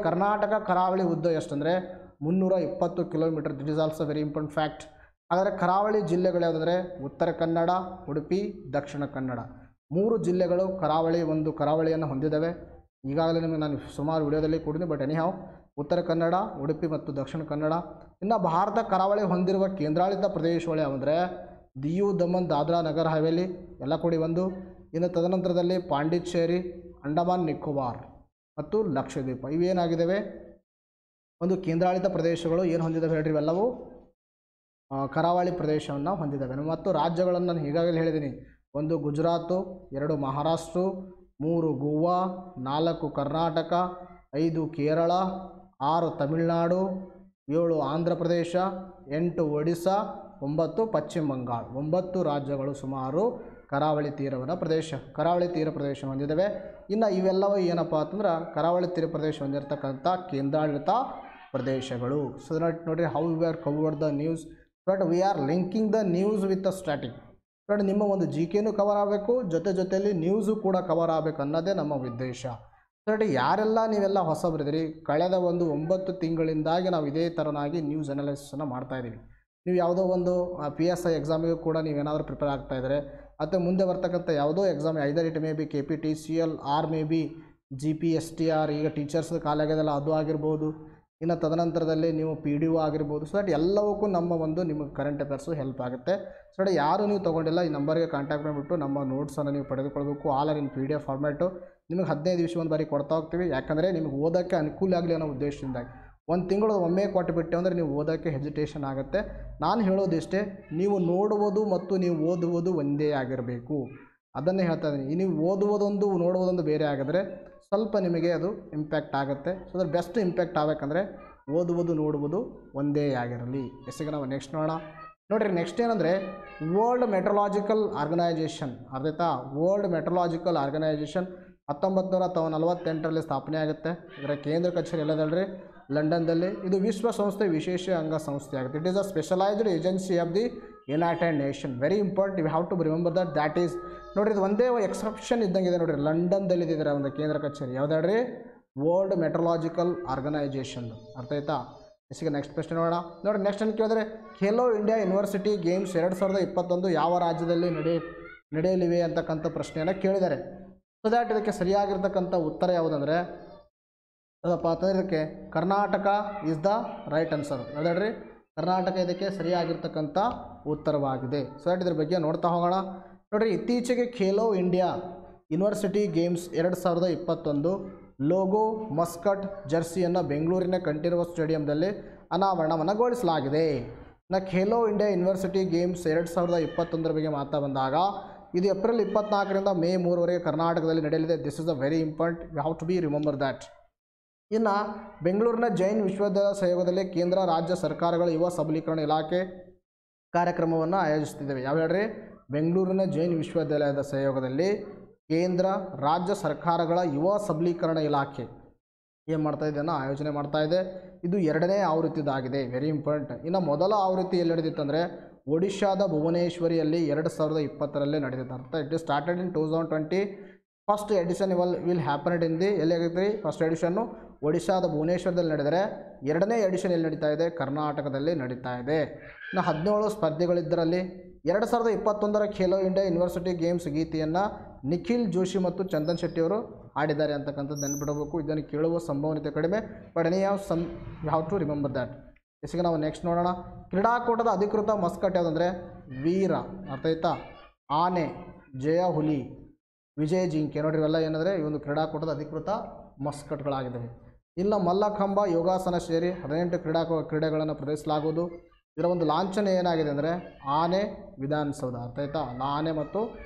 ಕರ್ನಾಟಕ ಕರಾವಳಿ ಉದ್ದ ಎಷ್ಟಂದರೆ 320 kilometre. This is also very important fact. ಹಾಗಾದರೆ ಕರಾವಳಿ ಜಿಲ್ಲೆಗಳು ಯಾವುದಂದರೆ ಉತ್ತರ ಕನ್ನಡ, ಉಡುಪಿ, ದಕ್ಷಿಣ ಕನ್ನಡ 3 ಜಿಲ್ಲೆಗಳು ಕರಾವಳಿಯನ್ನು ಹೊಂದಿದ್ದಾವೆ. ಈಗಾಗಲೇ ನಿಮಗೆ ನಾನು ಸುಮಾರು ವಿಡಿಯೋದಲ್ಲಿ ಕೊಡಿನಿ, ಬಟ್ ಎನಿಹಾವ್ ಉತ್ತರ ಕನ್ನಡ, ಉಡುಪಿ ಮತ್ತು ದಕ್ಷಿಣ ಕನ್ನಡ. ಇನ್ನು ಭಾರತ ಕರಾವಳಿ ಹೊಂದಿರುವ ಕೇಂದ್ರಾಡಳಿತ ಪ್ರದೇಶಗಳು ಯಾವುದಂದರೆ ದಿಯು, ದಮನ್, ದಾದ್ರಾ, ನಗರ್ ಹವೇಲಿ ಎಲ್ಲ ಕೂಡಿ ಒಂದು. ಇನ್ನು ತದನಂತರದಲ್ಲಿ ಪಾಂಡಿಚೇರಿ, ಅಂಡಮಾನ್ ನಿಕೋಬಾರ್ ಮತ್ತು ಲಕ್ಷದ್ವೀಪ ಇವೇನಾಗಿದ್ದಾವೆ ಒಂದು ಕೇಂದ್ರಾಡಳಿತ ಪ್ರದೇಶಗಳು. ಏನು ಹೊಂದಿದ್ದಾವೆ ಹೇಳ್ರಿ, ಇವೆಲ್ಲವೂ ಕರಾವಳಿ ಪ್ರದೇಶವನ್ನು ಹೊಂದಿದ್ದಾವೆ. ಮತ್ತು ರಾಜ್ಯಗಳನ್ನು ನಾನು ಈಗಾಗಲೇ ಹೇಳಿದ್ದೀನಿ, 1 ಗುಜರಾತು, 2 ಮಹಾರಾಷ್ಟ್ರ, 3 ಗೋವಾ, 4 ಕರ್ನಾಟಕ, 5 ಕೇರಳ, 6 ತಮಿಳುನಾಡು, 7 ಆಂಧ್ರ ಪ್ರದೇಶ, 8 ಒಡಿಸ್ಸಾ, 9 ಪಶ್ಚಿಮ ಬಂಗಾಳ. 9 ರಾಜ್ಯಗಳು ಸುಮಾರು ಕರಾವಳಿ ತೀರ ಪ್ರದೇಶ ಹೊಂದಿದ್ದಾವೆ. ಇನ್ನು ಇವೆಲ್ಲವೂ ಏನಪ್ಪ ಅಂತಂದ್ರೆ ಕರಾವಳಿ ತೀರ ಪ್ರದೇಶ ಹೊಂದಿರತಕ್ಕಂಥ ಕೇಂದ್ರಾಡಳಿತ ಪ್ರದೇಶಗಳು. ಸೊ ನೋಡಿರಿ, how we are covered the news, but we are linking the news with the static. ನೋಡಿ, ನಿಮ್ಮ ಒಂದು GKನೂ ಕವರ್ ಆಗಬೇಕು, ಜೊತೆಯಲ್ಲಿ ನ್ಯೂಸು ಕೂಡ ಕವರ್ ಆಗಬೇಕು ಅನ್ನೋದೇ ನಮ್ಮ ಉದ್ದೇಶ. ನೋಡಿ, ಯಾರೆಲ್ಲ ನೀವೆಲ್ಲ ಹೊಸಬರಿದ್ದೀರಿ, ಕಳೆದ 9 ತಿಂಗಳಿಂದಾಗಿ ನಾವು ಇದೇ ಥರನಾಗಿ ನ್ಯೂಸ್ ಅನಾಲಿಸಿಸನ್ನು ಮಾಡ್ತಾಯಿದ್ದೀವಿ. ನೀವು ಯಾವುದೋ ಒಂದು PSI ಎಕ್ಸಾಮಿಗೂ ಕೂಡ ನೀವೇನಾದರೂ ಪ್ರಿಪೇರ್ ಆಗ್ತಾಯಿದ್ದಾರೆ, ಅಥವಾ ಮುಂದೆ ಬರ್ತಕ್ಕಂಥ ಯಾವುದೋ exam, either it may be KPTCL or may be GPSTR, ಈಗ ಟೀಚರ್ಸ್ ಕಾಲೇಜಲ್ಲ ಅದು ಆಗಿರ್ಬೋದು. ಇನ್ನು ತದನಂತರದಲ್ಲಿ ನೀವು PDO ಆಗಿರ್ಬೋದು. ಸೊ ದಟ್ ಎಲ್ಲವಕ್ಕೂ ನಿಮಗೆ ಕರೆಂಟ್ ಅಫೇರ್ಸು ಹೆಲ್ಪ್ ಆಗುತ್ತೆ. ಸೊ ದಟ್ ಯಾರು ನೀವು ತೊಗೊಂಡಿಲ್ಲ, ಈ ನಂಬರ್ಗೆ ಕಾಂಟ್ಯಾಕ್ಟ್ ಮಾಡಿಬಿಟ್ಟು ನಮ್ಮ ನೋಟ್ಸನ್ನು ನೀವು ಪಡೆದುಕೊಳ್ಬೇಕು. All are in PDF format. ನಿಮಗೆ 15 ದಿವಸ ಒಂದು ಬಾರಿ ಕೊಡ್ತಾ ಹೋಗ್ತೀವಿ, ಯಾಕಂದರೆ ನಿಮಗೆ ಓದೋಕ್ಕೆ ಅನುಕೂಲ ಆಗಲಿ ಅನ್ನೋ ಉದ್ದೇಶದಿಂದಾಗಿ. 1 ತಿಂಗಳು ಒಮ್ಮೆ ಕೊಟ್ಟುಬಿಟ್ಟೆ ಅಂದರೆ ನೀವು ಓದೋಕ್ಕೆ ಹೆಜಿಟೇಷನ್ ಆಗುತ್ತೆ. ನಾನು ಹೇಳೋದಿಷ್ಟೇ, ನೀವು ನೋಡುವುದು ಮತ್ತು ನೀವು ಓದುವುದು ಒಂದೇ ಆಗಿರಬೇಕು. ಅದನ್ನೇ ಹೇಳ್ತಾ ಇದ್ದೀನಿ. ನೀವು ಓದುವುದೊಂದು ನೋಡುವುದೊಂದು ಬೇರೆ ಆಗಿದ್ರೆ ಸ್ವಲ್ಪ ನಿಮಗೆ ಅದು ಇಂಪ್ಯಾಕ್ಟ್ ಆಗುತ್ತೆ. ಸೊ ಅದ್ರ ಬೆಸ್ಟ್ ಇಂಪ್ಯಾಕ್ಟ್ ಆಗಬೇಕಂದ್ರೆ ಓದುವುದು ನೋಡುವುದು ಒಂದೇ ಆಗಿರಲಿ. ಎಷ್ಟಿಗೆ ನಾವು ನೆಕ್ಸ್ಟ್ ನೋಡೋಣ. ನೋಡಿರಿ, ನೆಕ್ಸ್ಟ್ ಏನಂದರೆ ವರ್ಲ್ಡ್ ಮೆಟ್ರಲಾಜಿಕಲ್ ಆರ್ಗನೈಜೇಷನ್. ಅರ್ಥಾಯ್ತಾ? ವರ್ಲ್ಡ್ ಮೆಟ್ರಲಾಜಿಕಲ್ ಆರ್ಗನೈಜೇಷನ್ 1948ರಲ್ಲಿ ಸ್ಥಾಪನೆ ಆಗುತ್ತೆ. ಇದರ ಕೇಂದ್ರ ಕಚೇರಿ ಎಲ್ಲದಲ್ರಿ, ಲಂಡನ್ದಲ್ಲಿ. ಇದು ವಿಶ್ವಸಂಸ್ಥೆ ವಿಶೇಷ ಅಂಗಸಂಸ್ಥೆ ಆಗುತ್ತೆ. It is a specialised agency of the United Nation. Very important, you have to remember that is. ನೋಡಿರಿ, ಇದು ಒಂದೇ ಎಕ್ಸೆಪ್ಷನ್ ಇದ್ದಂಗೆ ಇದೆ. ನೋಡಿರಿ, ಲಂಡನ್ದಲ್ಲಿ ಇದರ ಒಂದು ಕೇಂದ್ರ ಕಚೇರಿ ಯಾವುದಾದ್ರಿ, ವರ್ಲ್ಡ್ ಮೆಟ್ರಲಾಜಿಕಲ್ ಆರ್ಗನೈಜೇಷನ್. ಅರ್ಥ ಆಯ್ತಾ? ಇಸಿಗೆ ನೆಕ್ಸ್ಟ್ ಪ್ರಶ್ನೆ ನೋಡೋಣ. ನೋಡಿ, ನೆಕ್ಸ್ಟ್ ಏನು ಕೇಳಿದ್ರೆ, ಖೇಲೋ ಇಂಡಿಯಾ ಯೂನಿವರ್ಸಿಟಿ ಗೇಮ್ಸ್ 2021 ಯಾವ ರಾಜ್ಯದಲ್ಲಿ ನಡೆಯಲಿವೆ ಅಂತಕ್ಕಂಥ ಪ್ರಶ್ನೆಯನ್ನು ಕೇಳಿದ್ದಾರೆ. ಸೊ ದ್ಯಾಟ್ ಇದಕ್ಕೆ ಸರಿಯಾಗಿರ್ತಕ್ಕಂಥ ಉತ್ತರ ಯಾವುದಂದರೆ ಅದಪ್ಪ ಅಂತಂದರೆ ಇದಕ್ಕೆ Karnataka is the right answer. ಯಾವುದ್ರಿ ಕರ್ನಾಟಕ ಇದಕ್ಕೆ ಸರಿಯಾಗಿರ್ತಕ್ಕಂಥ ಉತ್ತರವಾಗಿದೆ. ಸೊ ದಟ್ ಇದ್ರ ಬಗ್ಗೆ ನೋಡ್ತಾ ಹೋಗೋಣ. ನೋಡಿರಿ, ಇತ್ತೀಚೆಗೆ Khelo India university games 2021 logo mascot ಜರ್ಸಿಯನ್ನು ಬೆಂಗಳೂರಿನ ಕಂಠೀರವ ಸ್ಟೇಡಿಯಂದಲ್ಲಿ ಅನಾವರಣಗೊಳಿಸಲಾಗಿದೆ. ಖೇಲೋ ಇಂಡಿಯಾ ಯೂನಿವರ್ಸಿಟಿ ಗೇಮ್ಸ್ 2021 ಬಗ್ಗೆ ಮಾತಾ ಬಂದಾಗ ಇದು ಏಪ್ರಿಲ್ 24ರಿಂದ ಮೇ 3ರವರೆಗೆ ಕರ್ನಾಟಕದಲ್ಲಿ ನಡೆಯಲಿದೆ. This is a very important, you have to be remember that. ಇನ್ನು ಬೆಂಗಳೂರಿನ ಜೈನ್ ವಿಶ್ವವಿದ್ಯಾಲಯ ಸಹಯೋಗದಲ್ಲಿ ಕೇಂದ್ರ ರಾಜ್ಯ ಸರ್ಕಾರಗಳ ಯುವ ಸಬಲೀಕರಣ ಇಲಾಖೆ ಕಾರ್ಯಕ್ರಮವನ್ನು ಆಯೋಜಿಸುತ್ತಿದ್ದೇವೆ. ಯಾವ ಹೇಳ್ರಿ? ಬೆಂಗಳೂರಿನ ಜೈನ್ ವಿಶ್ವವಿದ್ಯಾಲಯದ ಸಹಯೋಗದಲ್ಲಿ ಕೇಂದ್ರ ರಾಜ್ಯ ಸರ್ಕಾರಗಳ ಯುವ ಸಬಲೀಕರಣ ಇಲಾಖೆ ಏನು ಮಾಡ್ತಾ ಇದೆಯನ್ನು ಆಯೋಜನೆ ಮಾಡ್ತಾ ಇದೆ. ಇದು 2ನೇ ಆವೃತ್ತಿದಾಗಿದೆ, ವೆರಿ ಇಂಪಾರ್ಟೆಂಟ್. ಇನ್ನು ಮೊದಲ ಆವೃತ್ತಿ ಎಲ್ಲಿ ನಡೆದಿತ್ತಂದರೆ ಒಡಿಶಾದ ಭುವನೇಶ್ವರಿಯಲ್ಲಿ 2020ರಲ್ಲೇ ನಡೆದಿತ್ತು. ಅರ್ಥ it is started in 2020. First edition will happened in the ಎಲ್ಲಿ ಆಗಿತ್ತು ರೀ? ಫಸ್ಟ್ ಎಡಿಷನ್ನು ಒಡಿಶಾದ ಭುವನೇಶ್ವರದಲ್ಲಿ ನಡೆದರೆ 2ನೇ ಎಡಿಷನ್ ಎಲ್ಲಿ ನಡೀತಾ ಇದೆ? ಕರ್ನಾಟಕದಲ್ಲಿ ನಡೀತಾ ಇದೆ. ಇನ್ನು 17 ಸ್ಪರ್ಧೆಗಳಿದ್ದರಲ್ಲಿ 2021ರ ಖೇಲೋ ಇಂಡಿಯಾ ಯೂನಿವರ್ಸಿಟಿ ಗೇಮ್ಸ್ ಗೀತೆಯನ್ನು ನಿಖಿಲ್ ಜೋಶಿ ಮತ್ತು ಚಂದನ್ ಶೆಟ್ಟಿಯವರು ಹಾಡಿದ್ದಾರೆ ಅಂತಕ್ಕಂಥದ್ದು ನೆನ್ಪಿಡಬೇಕು. ಇದನ್ನು ಕೇಳುವ ಸಂಭವನೀಯತೆ ಕಡಿಮೆ, but any you have to remember that. ಈಗ ನಾವು ನೆಕ್ಸ್ಟ್ ನೋಡೋಣ. ಕ್ರೀಡಾಕೂಟದ ಅಧಿಕೃತ ಮಸ್ಕಟ್ ಯಾವುದಂದರೆ ವೀರ, ಅರ್ಥ ಆಯ್ತಾ? ಆನೆ, ಜಯ ಹುಲಿ, ವಿಜಯ ಜಿಂಕೆ. ನೋಡ್ರಿ, ಇವೆಲ್ಲ ಏನಂದರೆ ಈ ಒಂದು ಕ್ರೀಡಾಕೂಟದ ಅಧಿಕೃತ ಮಸ್ಕಟ್ಗಳಾಗಿದ್ದಾವೆ. ಇನ್ನು ಮಲ್ಲಖಂಬ, ಯೋಗಾಸನ ಸೇರಿ 18 ಕ್ರೀಡೆಗಳನ್ನು ಪ್ರದರ್ಶಿಸಲಾಗುವುದು. ಇದರ ಒಂದು ಲಾಂಛನ ಏನಾಗಿದೆ ಅಂದರೆ ಆನೆ, ವಿಧಾನಸೌಧ. ಅರ್ಥ ಆಯ್ತಾ? ಆನೆ ಮತ್ತು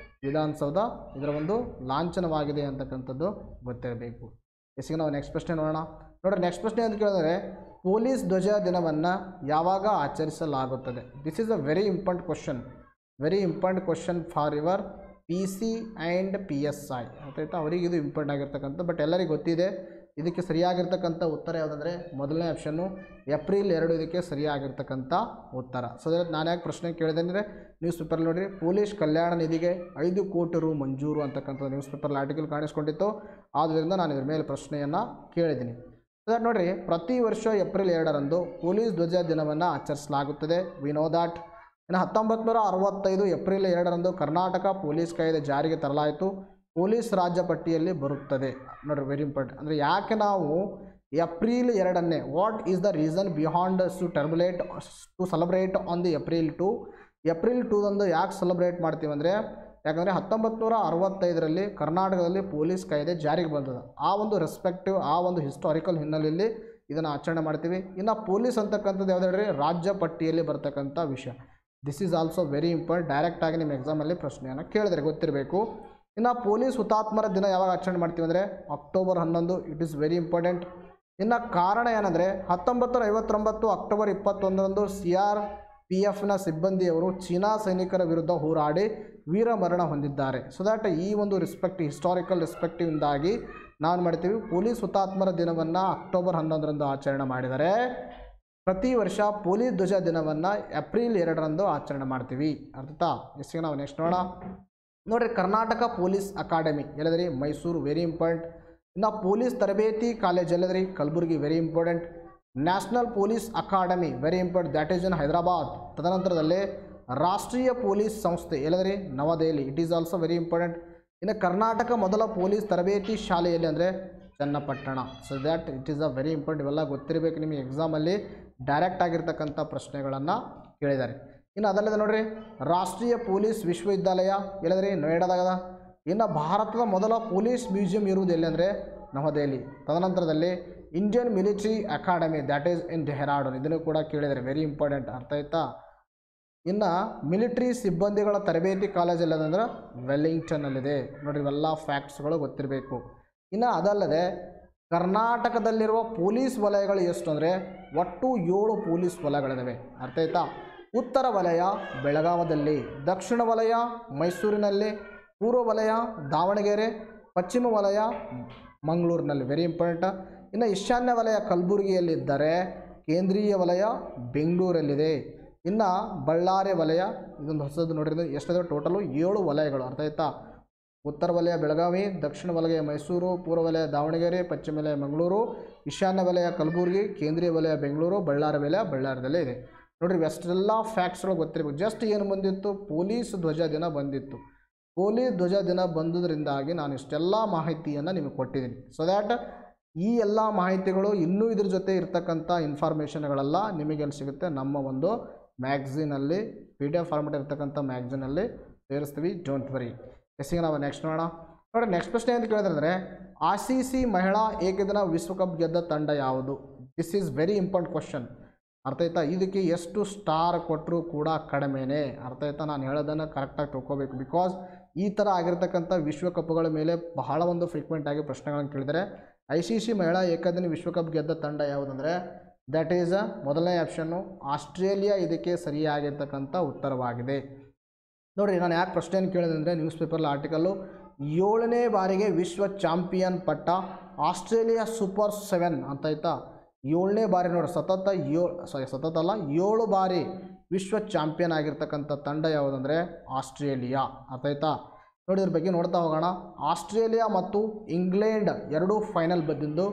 ವಿಧಾನಸೌಧ ಇದರ ಒಂದು ಲಾಂಛನವಾಗಿದೆ ಅಂತಕ್ಕಂಥದ್ದು ಗೊತ್ತಿರಬೇಕು. ಈಗ ನಾವು ನೆಕ್ಸ್ಟ್ ಪ್ರಶ್ನೆ ನೋಡೋಣ. ನೋಡ್ರಿ, ನೆಕ್ಸ್ಟ್ ಪ್ರಶ್ನೆ ಅಂತ ಕೇಳಿದರೆ ಪೊಲೀಸ್ ಧ್ವಜ ದಿನವನ್ನು ಯಾವಾಗ ಆಚರಿಸಲಾಗುತ್ತದೆ? This is a very important question for your PC and PSI. ಆಯ್ತಾ? ಅವರಿಗೆ ಇದು ಇಂಪಾರ್ಟೆಂಟ್ ಆಗಿರ್ತಕ್ಕಂಥ, ಬಟ್ ಎಲ್ಲರಿಗೂ ಗೊತ್ತಿದೆ. ಇದಕ್ಕೆ ಸರಿಯಾಗಿರ್ತಕ್ಕಂಥ ಉತ್ತರ ಯಾವುದಂದರೆ ಮೊದಲನೇ ಆಪ್ಷನ್ನು ಏಪ್ರಿಲ್ 2 ಇದಕ್ಕೆ ಸರಿಯಾಗಿರ್ತಕ್ಕಂಥ ಉತ್ತರ. ಸೊ ನಾನು ಯಾಕೆ ಪ್ರಶ್ನೆ ಕೇಳಿದೆ ಅಂದರೆ ನ್ಯೂಸ್ ಪೇಪರಲ್ಲಿ ನೋಡಿರಿ, ಪೊಲೀಸ್ ಕಲ್ಯಾಣ ನಿಧಿಗೆ 5 ಕೋಟಿ ರು ಮಂಜೂರು ಅಂತಕ್ಕಂಥ ನ್ಯೂಸ್ ಪೇಪರಲ್ಲಿ ಆರ್ಟಿಕಲ್ ಕಾಣಿಸ್ಕೊಂಡಿತ್ತು. ಆದ್ದರಿಂದ ನಾನು ಇದ್ರ ಮೇಲೆ ಪ್ರಶ್ನೆಯನ್ನು ಕೇಳಿದ್ದೀನಿ. ಸೊ ನೋಡಿರಿ, ಪ್ರತಿ ವರ್ಷ ಏಪ್ರಿಲ್ 2ರಂದು ಪೊಲೀಸ್ ಧ್ವಜ ದಿನವನ್ನು ಆಚರಿಸಲಾಗುತ್ತದೆ. We know that. ಇನ್ನು 1965 ಏಪ್ರಿಲ್ 2ರಂದು ಕರ್ನಾಟಕ ಪೊಲೀಸ್ ಕಾಯ್ದೆ ಜಾರಿಗೆ ತರಲಾಯಿತು. ಪೊಲೀಸ್ ರಾಜ್ಯ ಪಟ್ಟಿಯಲ್ಲಿ ಬರುತ್ತದೆ. ನೋಡಿರಿ, ವೆರಿ ಇಂಪಾರ್ಟೆಂಟ್. ಅಂದರೆ ಯಾಕೆ ನಾವು ಏಪ್ರಿಲ್ 2ನ್ನೇ, what is the reason behind to celebrate on the April 2? April 2ದಂದು ಯಾಕೆ ಸೆಲೆಬ್ರೇಟ್ ಮಾಡ್ತೀವಿ ಅಂದರೆ, ಯಾಕಂದರೆ 1965ರಲ್ಲಿ ಕರ್ನಾಟಕದಲ್ಲಿ ಪೊಲೀಸ್ ಕಾಯ್ದೆ ಜಾರಿಗೆ ಬಂದದ. ಆ ಒಂದು ರೆಸ್ಪೆಕ್ಟಿವ್, ಆ ಒಂದು ಹಿಸ್ಟಾರಿಕಲ್ ಹಿನ್ನೆಲೆಯಲ್ಲಿ ಇದನ್ನು ಆಚರಣೆ ಮಾಡ್ತೀವಿ. ಇನ್ನು ಪೊಲೀಸ್ ಅಂತಕ್ಕಂಥದ್ದು ಯಾವ್ದು ಹೇಳ್ರಿ? ರಾಜ್ಯ ಪಟ್ಟಿಯಲ್ಲಿ ಬರ್ತಕ್ಕಂಥ ವಿಷಯ. This is also very important. ಡೈರೆಕ್ಟಾಗಿ ನಿಮ್ಮ ಎಕ್ಸಾಮಲ್ಲಿ ಪ್ರಶ್ನೆಯನ್ನು ಕೇಳಿದರೆ ಗೊತ್ತಿರಬೇಕು. ಇನ್ನು ಪೊಲೀಸ್ ಹುತಾತ್ಮರ ದಿನ ಯಾವಾಗ ಆಚರಣೆ ಮಾಡ್ತೀವಿ ಅಂದರೆ October 11. It is very important. ಇನ್ನು ಕಾರಣ ಏನಂದರೆ 1959 ಅಕ್ಟೋಬರ್ 21ರಂದು CRPFನ ಸಿಬ್ಬಂದಿಯವರು ಚೀನಾ ಸೈನಿಕರ ವಿರುದ್ಧ ಹೋರಾಡಿ ವೀರಮರಣ ಹೊಂದಿದ್ದಾರೆ. ಸೊ ದ್ಯಾಟ್ ಈ ಒಂದು ಹಿಸ್ಟಾರಿಕಲ್ ರೆಸ್ಪೆಕ್ಟಿವಿಂದಾಗಿ ನಾವು ಮಾಡ್ತೀವಿ ಪೊಲೀಸ್ ಹುತಾತ್ಮರ ದಿನವನ್ನು ಅಕ್ಟೋಬರ್ 11ರಂದು ಆಚರಣೆ ಮಾಡಿದರೆ, ಪ್ರತಿ ವರ್ಷ ಪೊಲೀಸ್ ಧ್ವಜ ದಿನವನ್ನು ಏಪ್ರಿಲ್ 2ರಂದು ಆಚರಣೆ ಮಾಡ್ತೀವಿ. ಅರ್ಥ? ಈಗ ನಾವು ನೆಕ್ಸ್ಟ್ ನೋಡೋಣ. ನೋಡಿರಿ, ಕರ್ನಾಟಕ ಪೊಲೀಸ್ ಅಕಾಡೆಮಿ ಎಲ್ಲದ್ರಿ? Mysuru, very important. ಇನ್ನು ಪೊಲೀಸ್ ತರಬೇತಿ ಕಾಲೇಜ್ ಎಲ್ಲದ್ರಿ? Kalaburagi, very important. National police academy, very important, that is in Hyderabad. ತದನಂತರದಲ್ಲಿ ರಾಷ್ಟ್ರೀಯ ಪೊಲೀಸ್ ಸಂಸ್ಥೆ ಎಲ್ಲದ್ರಿ? Navadehali. It is also very important. ಇನ್ನು ಕರ್ನಾಟಕ ಮೊದಲ ಪೊಲೀಸ್ ತರಬೇತಿ ಶಾಲೆಯಲ್ಲಿ ಅಂದರೆ Channapatna. So that it is a very important. ಇವೆಲ್ಲ ಗೊತ್ತಿರಬೇಕು ನಿಮಗೆ. ಎಕ್ಸಾಮಲ್ಲಿ ಡೈರೆಕ್ಟ್ ಆಗಿರ್ತಕ್ಕಂಥ ಪ್ರಶ್ನೆಗಳನ್ನು ಕೇಳಿದ್ದಾರೆ. ಇನ್ನು ಅದಲ್ಲದೆ ನೋಡಿರಿ, ರಾಷ್ಟ್ರೀಯ ಪೊಲೀಸ್ ವಿಶ್ವವಿದ್ಯಾಲಯ ಎಲ್ಲದ್ರಿ? ನೋಯ್ಡಾದಾಗ. ಇನ್ನು ಭಾರತದ ಮೊದಲ ಪೊಲೀಸ್ ಮ್ಯೂಸಿಯಂ ಇರುವುದು ಎಲ್ಲಿ ಅಂದರೆ ನವದೆಹಲಿ. ತದನಂತರದಲ್ಲಿ Indian military academy, that is in Dehradun. ಇದನ್ನು ಕೂಡ ಕೇಳಿದರೆ ವೆರಿ ಇಂಪಾರ್ಟೆಂಟ್. ಅರ್ಥ ಆಯ್ತಾ? ಇನ್ನು ಮಿಲಿಟ್ರಿ ಸಿಬ್ಬಂದಿಗಳ ತರಬೇತಿ ಕಾಲೇಜ್ ಎಲ್ಲದಂದ್ರೆ ವೆಲ್ಲಿಂಗ್ಟನ್ನಲ್ಲಿದೆ. ನೋಡಿರಿ, ಇವೆಲ್ಲ ಫ್ಯಾಕ್ಟ್ಸ್ಗಳು ಗೊತ್ತಿರಬೇಕು. ಇನ್ನು ಅದಲ್ಲದೆ ಕರ್ನಾಟಕದಲ್ಲಿರುವ ಪೊಲೀಸ್ ವಲಯಗಳು ಎಷ್ಟು ಅಂದರೆ ಒಟ್ಟು 7 ಪೊಲೀಸ್ ವಲಯಗಳಿದ್ದಾವೆ. ಅರ್ಥ ಆಯ್ತಾ? ಉತ್ತರ ವಲಯ ಬೆಳಗಾವದಲ್ಲಿ, ದಕ್ಷಿಣ ವಲಯ ಮೈಸೂರಿನಲ್ಲಿ, ಪೂರ್ವ ವಲಯ ದಾವಣಗೆರೆ, ಪಶ್ಚಿಮ ವಲಯ ಮಂಗಳೂರಿನಲ್ಲಿ, ವೆರಿ ಇಂಪಾರ್ಟೆಂಟ್. ಇನ್ನು ಈಶಾನ್ಯ ವಲಯ ಕಲಬುರಗಿಯಲ್ಲಿದ್ದರೆ ಕೇಂದ್ರೀಯ ವಲಯ ಬೆಂಗಳೂರಲ್ಲಿದೆ. ಇನ್ನು ಬಳ್ಳಾರಿ ವಲಯ ಇದೊಂದು ಹೊಸದು ನೋಡಿದ್ರೆ ಎಷ್ಟಿದೆ? ಟೋಟಲು 7 ವಲಯಗಳು. ಅರ್ಥ ಆಯ್ತಾ? ಉತ್ತರ ವಲಯ ಬೆಳಗಾವಿ, ದಕ್ಷಿಣ ವಲಯ ಮೈಸೂರು, ಪೂರ್ವ ವಲಯ ದಾವಣಗೆರೆ, ಪಶ್ಚಿಮ ವಲಯ ಮಂಗಳೂರು, ಈಶಾನ್ಯ ವಲಯ ಕಲಬುರಗಿ, ಕೇಂದ್ರೀಯ ವಲಯ ಬೆಂಗಳೂರು, ಬಳ್ಳಾರಿ ವಲಯ ಬಳ್ಳಾರಿಯಲ್ಲೇ ಇದೆ. ನೋಡಿರಿ, ಇವೆಷ್ಟೆಲ್ಲ ಫ್ಯಾಕ್ಟ್ಸ್ಗಳು ಗೊತ್ತಿರಬೇಕು. ಜಸ್ಟ್ ಏನು ಬಂದಿತ್ತು? ಪೊಲೀಸ್ ಧ್ವಜ ದಿನ ಬಂದಿತ್ತು. ಪೊಲೀಸ್ ಧ್ವಜ ದಿನ ಬಂದುದರಿಂದಾಗಿ ನಾನು ಇಷ್ಟೆಲ್ಲ ಮಾಹಿತಿಯನ್ನು ನಿಮಗೆ ಕೊಟ್ಟಿದ್ದೀನಿ. ಸೊ ದ್ಯಾಟ್ ಈ ಎಲ್ಲ ಮಾಹಿತಿಗಳು ಇನ್ನೂ ಇದ್ರ ಜೊತೆ ಇರ್ತಕ್ಕಂಥ ಇನ್ಫಾರ್ಮೇಷನ್ಗಳೆಲ್ಲ ನಿಮಗೆಲ್ಲಿ ಸಿಗುತ್ತೆ ನಮ್ಮ ಒಂದು ಮ್ಯಾಗ್ಝಿನಲ್ಲಿ PDF ಫಾರ್ಮೆಟ್ ಇರ್ತಕ್ಕಂಥ ಮ್ಯಾಗ್ಝಿನಲ್ಲಿ ಸೇರಿಸ್ತೀವಿ, ಡೋಂಟ್ ವರಿ. ಎಸ್ಸಿಗೆ ನಾವು ನೆಕ್ಸ್ಟ್ ನೋಡೋಣ. ನೋಡಿ ನೆಕ್ಸ್ಟ್ ಪ್ರಶ್ನೆ ಅಂತ ಕೇಳಿದ್ರೆ ICC ಮಹಿಳಾ ಏಕದಿನ ವಿಶ್ವಕಪ್ ಗೆದ್ದ ತಂಡ ಯಾವುದು? This is very important question. ಅರ್ಥ ಆಯ್ತಾ? ಇದಕ್ಕೆ ಎಷ್ಟು ಸ್ಟಾರ್ ಕೊಟ್ಟರೂ ಕೂಡ ಕಡಿಮೆನೇ. ಅರ್ಥ ಆಯ್ತಾ? ನಾನು ಹೇಳೋದನ್ನು ಕರೆಕ್ಟಾಗಿ ತಿಳ್ಕೊಬೇಕು. ಬಿಕಾಸ್ ಈ ಥರ ಆಗಿರ್ತಕ್ಕಂಥ ವಿಶ್ವಕಪ್ಗಳ ಮೇಲೆ ಬಹಳ ಒಂದು ಫ್ರೀಕ್ವೆಂಟ್ ಆಗಿ ಪ್ರಶ್ನೆಗಳನ್ನು ಕೇಳಿದರೆ ICC ಮಹಿಳಾ ಏಕದಿನ ವಿಶ್ವಕಪ್ ಗೆದ್ದ ತಂಡ ಯಾವುದಂದರೆ ದಟ್ ಈಸ್ ಮೊದಲನೇ ಆಪ್ಷನ್ನು ಆಸ್ಟ್ರೇಲಿಯಾ ಇದಕ್ಕೆ ಸರಿಯಾಗಿರ್ತಕ್ಕಂಥ ಉತ್ತರವಾಗಿದೆ. ನೋಡಿರಿ, ನಾನು ಯಾಕೆ ಪ್ರಶ್ನೆಯನ್ನು ಕೇಳಿದೆ ಅಂದರೆ ನ್ಯೂಸ್ ಪೇಪರ್ಲಿ ಆರ್ಟಿಕಲ್ಲು 7ನೇ ಬಾರಿಗೆ ವಿಶ್ವ ಚಾಂಪಿಯನ್ ಪಟ್ಟ ಆಸ್ಟ್ರೇಲಿಯಾ ಸೂಪರ್ 7 ಅಂತ ಆಯ್ತಾ. 7ನೇ ಬಾರಿ ನೋಡಿ, ಸತತ ಅಲ್ಲ 7 ಬಾರಿ ವಿಶ್ವ ಚಾಂಪಿಯನ್ ಆಗಿರ್ತಕ್ಕಂಥ ತಂಡ ಯಾವುದಂದರೆ ಆಸ್ಟ್ರೇಲಿಯಾ. ಅರ್ಥ ಆಯ್ತಾ? ನೋಡಿ ಇದ್ರ ಬಗ್ಗೆ ನೋಡ್ತಾ ಹೋಗೋಣ. ಆಸ್ಟ್ರೇಲಿಯಾ ಮತ್ತು ಇಂಗ್ಲೆಂಡ್ ಎರಡೂ ಫೈನಲ್ ಬಂದಿದ್ದು.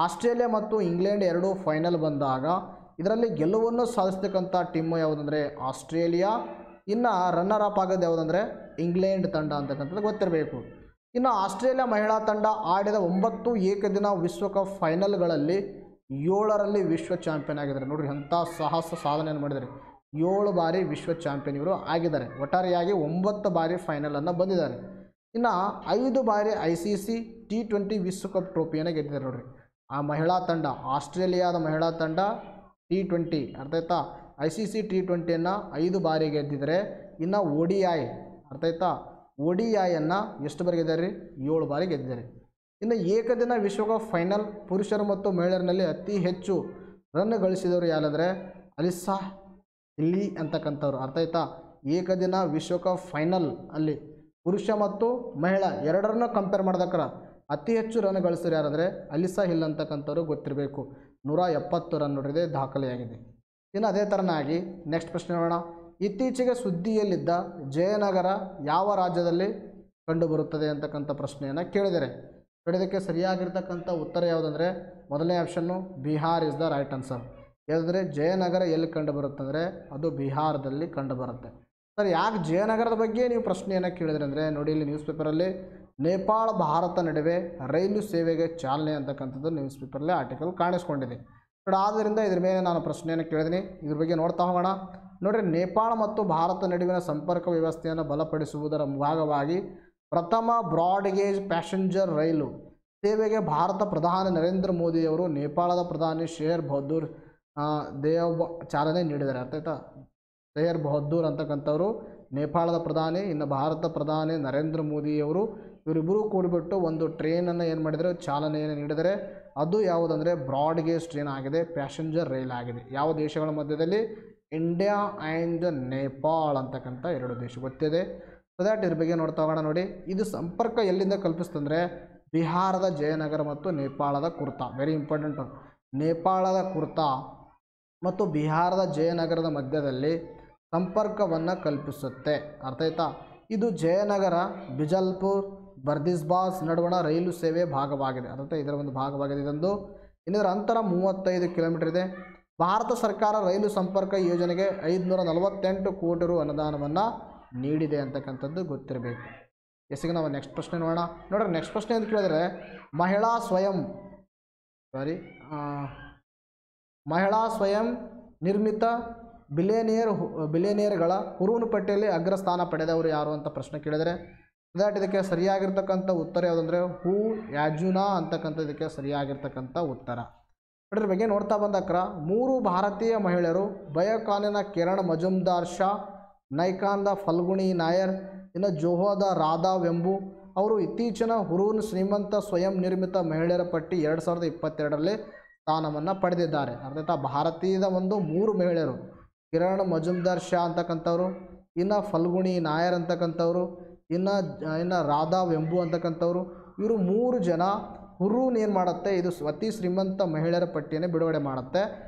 ಆಸ್ಟ್ರೇಲಿಯಾ ಮತ್ತು ಇಂಗ್ಲೆಂಡ್ ಎರಡೂ ಫೈನಲ್ ಬಂದಾಗ ಇದರಲ್ಲಿ ಗೆಲುವನ್ನು ಸಾಧಿಸ್ತಕ್ಕಂಥ ಟೀಮು ಯಾವುದಂದರೆ ಆಸ್ಟ್ರೇಲಿಯಾ. ಇನ್ನು ರನ್ನರ್ ಅಪ್ ಆಗೋದು ಯಾವುದಂದರೆ ಇಂಗ್ಲೆಂಡ್ ತಂಡ ಅಂತಕ್ಕಂಥದ್ದು ಗೊತ್ತಿರಬೇಕು. ಇನ್ನು ಆಸ್ಟ್ರೇಲಿಯಾ ಮಹಿಳಾ ತಂಡ ಆಡಿದ 9 ಏಕದಿನ ವಿಶ್ವಕಪ್ ಫೈನಲ್ಗಳಲ್ಲಿ 7ರಲ್ಲಿ ವಿಶ್ವ ಚಾಂಪಿಯನ್ ಆಗಿದ್ದಾರೆ. ನೋಡಿರಿ ಎಂಥ ಸಾಹಸ ಸಾಧನೆಯನ್ನು ಮಾಡಿದ್ದಾರೆ. 7 ಬಾರಿ ವಿಶ್ವ ಚಾಂಪಿಯನ್ ಇವರು ಆಗಿದ್ದಾರೆ. ಒಟ್ಟಾರೆಯಾಗಿ 9 ಬಾರಿ ಫೈನಲನ್ನು ಬಂದಿದ್ದಾರೆ. ಇನ್ನು 5 ಬಾರಿ ICC T20 ವಿಶ್ವಕಪ್ ಟ್ರೋಫಿಯನ್ನು ಗೆದ್ದಿದ್ದಾರೆ. ನೋಡಿರಿ ಆ ಮಹಿಳಾ ತಂಡ, ಆಸ್ಟ್ರೇಲಿಯಾದ ಮಹಿಳಾ ತಂಡ T20 ಅರ್ಥ ಆಯ್ತಾ, ICC T20ಯನ್ನು 5 ಬಾರಿ ಗೆದ್ದಿದ್ದಾರೆ. ಇನ್ನು ODI ಅರ್ಥ ಆಯ್ತಾ, ODIಯನ್ನು ಎಷ್ಟು ಬಾರಿ ಗೆದ್ದಾರೆ ರೀ? 7 ಬಾರಿ ಗೆದ್ದಿದ್ದಾರೆ. ಇನ್ನು ಏಕದಿನ ವಿಶ್ವಕಪ್ ಫೈನಲ್ ಪುರುಷರು ಮತ್ತು ಮಹಿಳೆಯರಲ್ಲಿ ಅತಿ ಹೆಚ್ಚು ರನ್ ಗಳಿಸಿದವರು ಯಾರಂದರೆ ಅಲಿಸಾ ಹಿಲ್ಲಿ ಅಂತಕ್ಕಂಥವ್ರು. ಅರ್ಥ ಆಯ್ತಾ? ಏಕದಿನ ವಿಶ್ವಕಪ್ ಫೈನಲ್ ಅಲ್ಲಿ ಪುರುಷ ಮತ್ತು ಮಹಿಳಾ ಎರಡರನ್ನ ಕಂಪೇರ್ ಮಾಡಿದಕ್ರ ಅತಿ ಹೆಚ್ಚು ರನ್ ಗಳಿಸಿದ್ರು ಯಾರಂದರೆ ಅಲಿಸಾ ಹಿಲ್ ಅಂತಕ್ಕಂಥವ್ರು ಗೊತ್ತಿರಬೇಕು. 170 ರನ್ ನೋಡಿದೆ ದಾಖಲೆಯಾಗಿದೆ. ಇನ್ನು ಅದೇ ಥರನಾಗಿ ನೆಕ್ಸ್ಟ್ ಪ್ರಶ್ನೆ ನೋಡೋಣ. ಇತ್ತೀಚೆಗೆ ಸುದ್ದಿಯಲ್ಲಿದ್ದ ಜಯನಗರ ಯಾವ ರಾಜ್ಯದಲ್ಲಿ ಕಂಡುಬರುತ್ತದೆ ಅಂತಕ್ಕಂಥ ಪ್ರಶ್ನೆಯನ್ನು ಕೇಳಿದರೆ ಇದಕ್ಕೆ ಸರಿಯಾಗಿರ್ತಕ್ಕಂಥ ಉತ್ತರ ಯಾವುದಂದರೆ ಮೊದಲನೇ option Bihar is the right answer. ಯಾವುದಂದರೆ ಜಯನಗರ ಎಲ್ಲಿ ಕಂಡುಬರುತ್ತೆ ಅಂದರೆ ಅದು ಬಿಹಾರದಲ್ಲಿ ಕಂಡುಬರುತ್ತೆ. ಸರ್ ಯಾಕೆ ಜಯನಗರದ ಬಗ್ಗೆ ನೀವು ಪ್ರಶ್ನೆಯನ್ನು ಕೇಳಿದ್ರೆ ಅಂದರೆ ನೋಡಿ ಇಲ್ಲಿ ನ್ಯೂಸ್ ಪೇಪರಲ್ಲಿ ನೇಪಾಳ ಭಾರತ ನಡುವೆ ರೈಲು ಸೇವೆಗೆ ಚಾಲನೆ ಅಂತಕ್ಕಂಥದ್ದು ನ್ಯೂಸ್ ಪೇಪರಲ್ಲಿ ಆರ್ಟಿಕಲ್ ಕಾಣಿಸ್ಕೊಂಡಿದೆ. ಆದ್ದರಿಂದ ಇದ್ರ ಮೇಲೆ ನಾನು ಪ್ರಶ್ನೆಯನ್ನು ಕೇಳಿದ್ದೀನಿ. ಇದ್ರ ಬಗ್ಗೆ ನೋಡ್ತಾ ಹೋಗೋಣ. ನೋಡಿರಿ, ನೇಪಾಳ ಮತ್ತು ಭಾರತ ನಡುವಿನ ಸಂಪರ್ಕ ವ್ಯವಸ್ಥೆಯನ್ನು ಬಲಪಡಿಸುವುದರ ಭಾಗವಾಗಿ ಪ್ರಥಮ ಬ್ರಾಡ್ಗೇಜ್ ಪ್ಯಾಸೆಂಜರ್ ರೈಲು ಸೇವೆಗೆ ಭಾರತ ಪ್ರಧಾನಿ ನರೇಂದ್ರ ಮೋದಿಯವರು ನೇಪಾಳದ ಪ್ರಧಾನಿ ಶೇರ್ ಬಹದ್ದೂರ್ ದೇವ್ ಚಾಲನೆ ನೀಡಿದ್ದಾರೆ. ಅರ್ಥ ಆಯ್ತಾ? ಶೇರ್ ಬಹದ್ದೂರ್ ಅಂತಕ್ಕಂಥವರು ನೇಪಾಳದ ಪ್ರಧಾನಿ, ಇನ್ನು ಭಾರತ ಪ್ರಧಾನಿ ನರೇಂದ್ರ ಮೋದಿಯವರು ಇವರಿಬ್ಬರು ಕೂಡಿಬಿಟ್ಟು ಒಂದು ಟ್ರೈನನ್ನು ಏನು ಮಾಡಿದರೆ ಚಾಲನೆಯನ್ನು ನೀಡಿದರೆ ಅದು ಯಾವುದಂದರೆ ಬ್ರಾಡ್ಗೇಜ್ ಟ್ರೈನ್ ಆಗಿದೆ, ಪ್ಯಾಸೆಂಜರ್ ರೈಲ್ ಆಗಿದೆ. ಯಾವ ದೇಶಗಳ ಮಧ್ಯದಲ್ಲಿ? ಇಂಡಿಯಾ ಆ್ಯಂಡ್ ನೇಪಾಳ ಅಂತಕ್ಕಂಥ 2 ದೇಶ ಗೊತ್ತಿದೆ. ಸೊ ದ್ಯಾಟ್ ಇದ್ರ ಬಗ್ಗೆ ನೋಡ್ತಾ ಹೋಗೋಣ. ನೋಡಿ, ಇದು ಸಂಪರ್ಕ ಎಲ್ಲಿಂದ ಕಲ್ಪಿಸ್ತಂದರೆ ಬಿಹಾರದ ಜಯನಗರ ಮತ್ತು ನೇಪಾಳದ ಕುರ್ತಾ. Very important. ನೇಪಾಳದ ಕುರ್ತಾ ಮತ್ತು ಬಿಹಾರದ ಜಯನಗರದ ಮಧ್ಯದಲ್ಲಿ ಸಂಪರ್ಕವನ್ನು ಕಲ್ಪಿಸುತ್ತೆ. ಅರ್ಥ ಆಯ್ತಾ? ಇದು ಜಯನಗರ, ಬಿಜಲ್ಪುರ್, ಬರ್ದಿಸ್ಬಾಸ್ ನಡುವಣ ರೈಲು ಸೇವೆ ಭಾಗವಾಗಿದೆ. ಅರ್ಥ ಇದರ ಒಂದು ಭಾಗವಾಗಿದೆ. ಇದೊಂದು ಇದರ ಅಂತರ 35 ಕಿಲೋಮೀಟರ್ ಇದೆ. ಭಾರತ ಸರ್ಕಾರ ರೈಲು ಸಂಪರ್ಕ ಯೋಜನೆಗೆ 548 ಕೋಟಿ ರು ಅನುದಾನವನ್ನು ನೀಡಿದೆ ಅಂತಕ್ಕಂಥದ್ದು ಗೊತ್ತಿರಬೇಕು. ಎಸ್ಸಿಗೆ ನಾವು ನೆಕ್ಸ್ಟ್ ಪ್ರಶ್ನೆ ನೋಡೋಣ. ನೋಡ್ರಿ, ನೆಕ್ಸ್ಟ್ ಪ್ರಶ್ನೆ ಅಂತ ಕೇಳಿದ್ರೆ ಮಹಿಳಾ ಸ್ವಯಂ ನಿರ್ಮಿತ ಬಿಲಿಯನಿಯರ್ಗಳ ಹುರುನು ಪಟ್ಟಿಯಲ್ಲಿ ಅಗ್ರಸ್ಥಾನ ಪಡೆದವರು ಯಾರು ಅಂತ ಪ್ರಶ್ನೆ ಕೇಳಿದರೆ ಇದಕ್ಕೆ ಸರಿಯಾಗಿರ್ತಕ್ಕಂಥ ಉತ್ತರ ಯಾವುದಂದರೆ ಹೂ ಯಾಜುನಾ ಅಂತಕ್ಕಂಥ ಇದಕ್ಕೆ ಸರಿಯಾಗಿರ್ತಕ್ಕಂಥ ಉತ್ತರ. ಇದ್ರ ಬಗ್ಗೆ ನೋಡ್ತಾ ಬಂದಕ್ರ 3 ಭಾರತೀಯ ಮಹಿಳೆಯರು ಬಯೋಕಾನಿನ ಕಿರಣ್ ಮಜುಮ್ದಾರ್ ಶಾ, ನೈಕಾಂದ ಫಲ್ಗುಣಿ ನಾಯರ್, ಇನ್ನು ಜೋಹೋದ ರಾಧಾ ವೆಂಬು ಅವರು ಇತ್ತೀಚಿನ ಹುರೂನ್ ಶ್ರೀಮಂತ ಸ್ವಯಂ ನಿರ್ಮಿತ ಮಹಿಳೆಯರ ಪಟ್ಟಿ 2022ರಲ್ಲಿ ಸ್ಥಾನವನ್ನು ಪಡೆದಿದ್ದಾರೆ. ಅರ್ಥಾತ್ ಭಾರತೀಯದ 3 ಮಹಿಳೆಯರು ಕಿರಣ್ ಮಜುಮ್ದಾರ್ ಶಾ ಅಂತಕ್ಕಂಥವ್ರು, ಇನ್ನು ಫಲ್ಗುಣಿ ನಾಯರ್ ಅಂತಕ್ಕಂಥವ್ರು, ಇನ್ನು ರಾಧಾ ವೆಂಬು ಅಂತಕ್ಕಂಥವ್ರು, ಇವರು 3 ಜನ ಹುರೂನ್ ಏನು ಮಾಡುತ್ತೆ, ಇದು ಅತಿ ಶ್ರೀಮಂತ ಮಹಿಳೆಯರ ಪಟ್ಟಿಯನ್ನು ಬಿಡುಗಡೆ ಮಾಡುತ್ತೆ.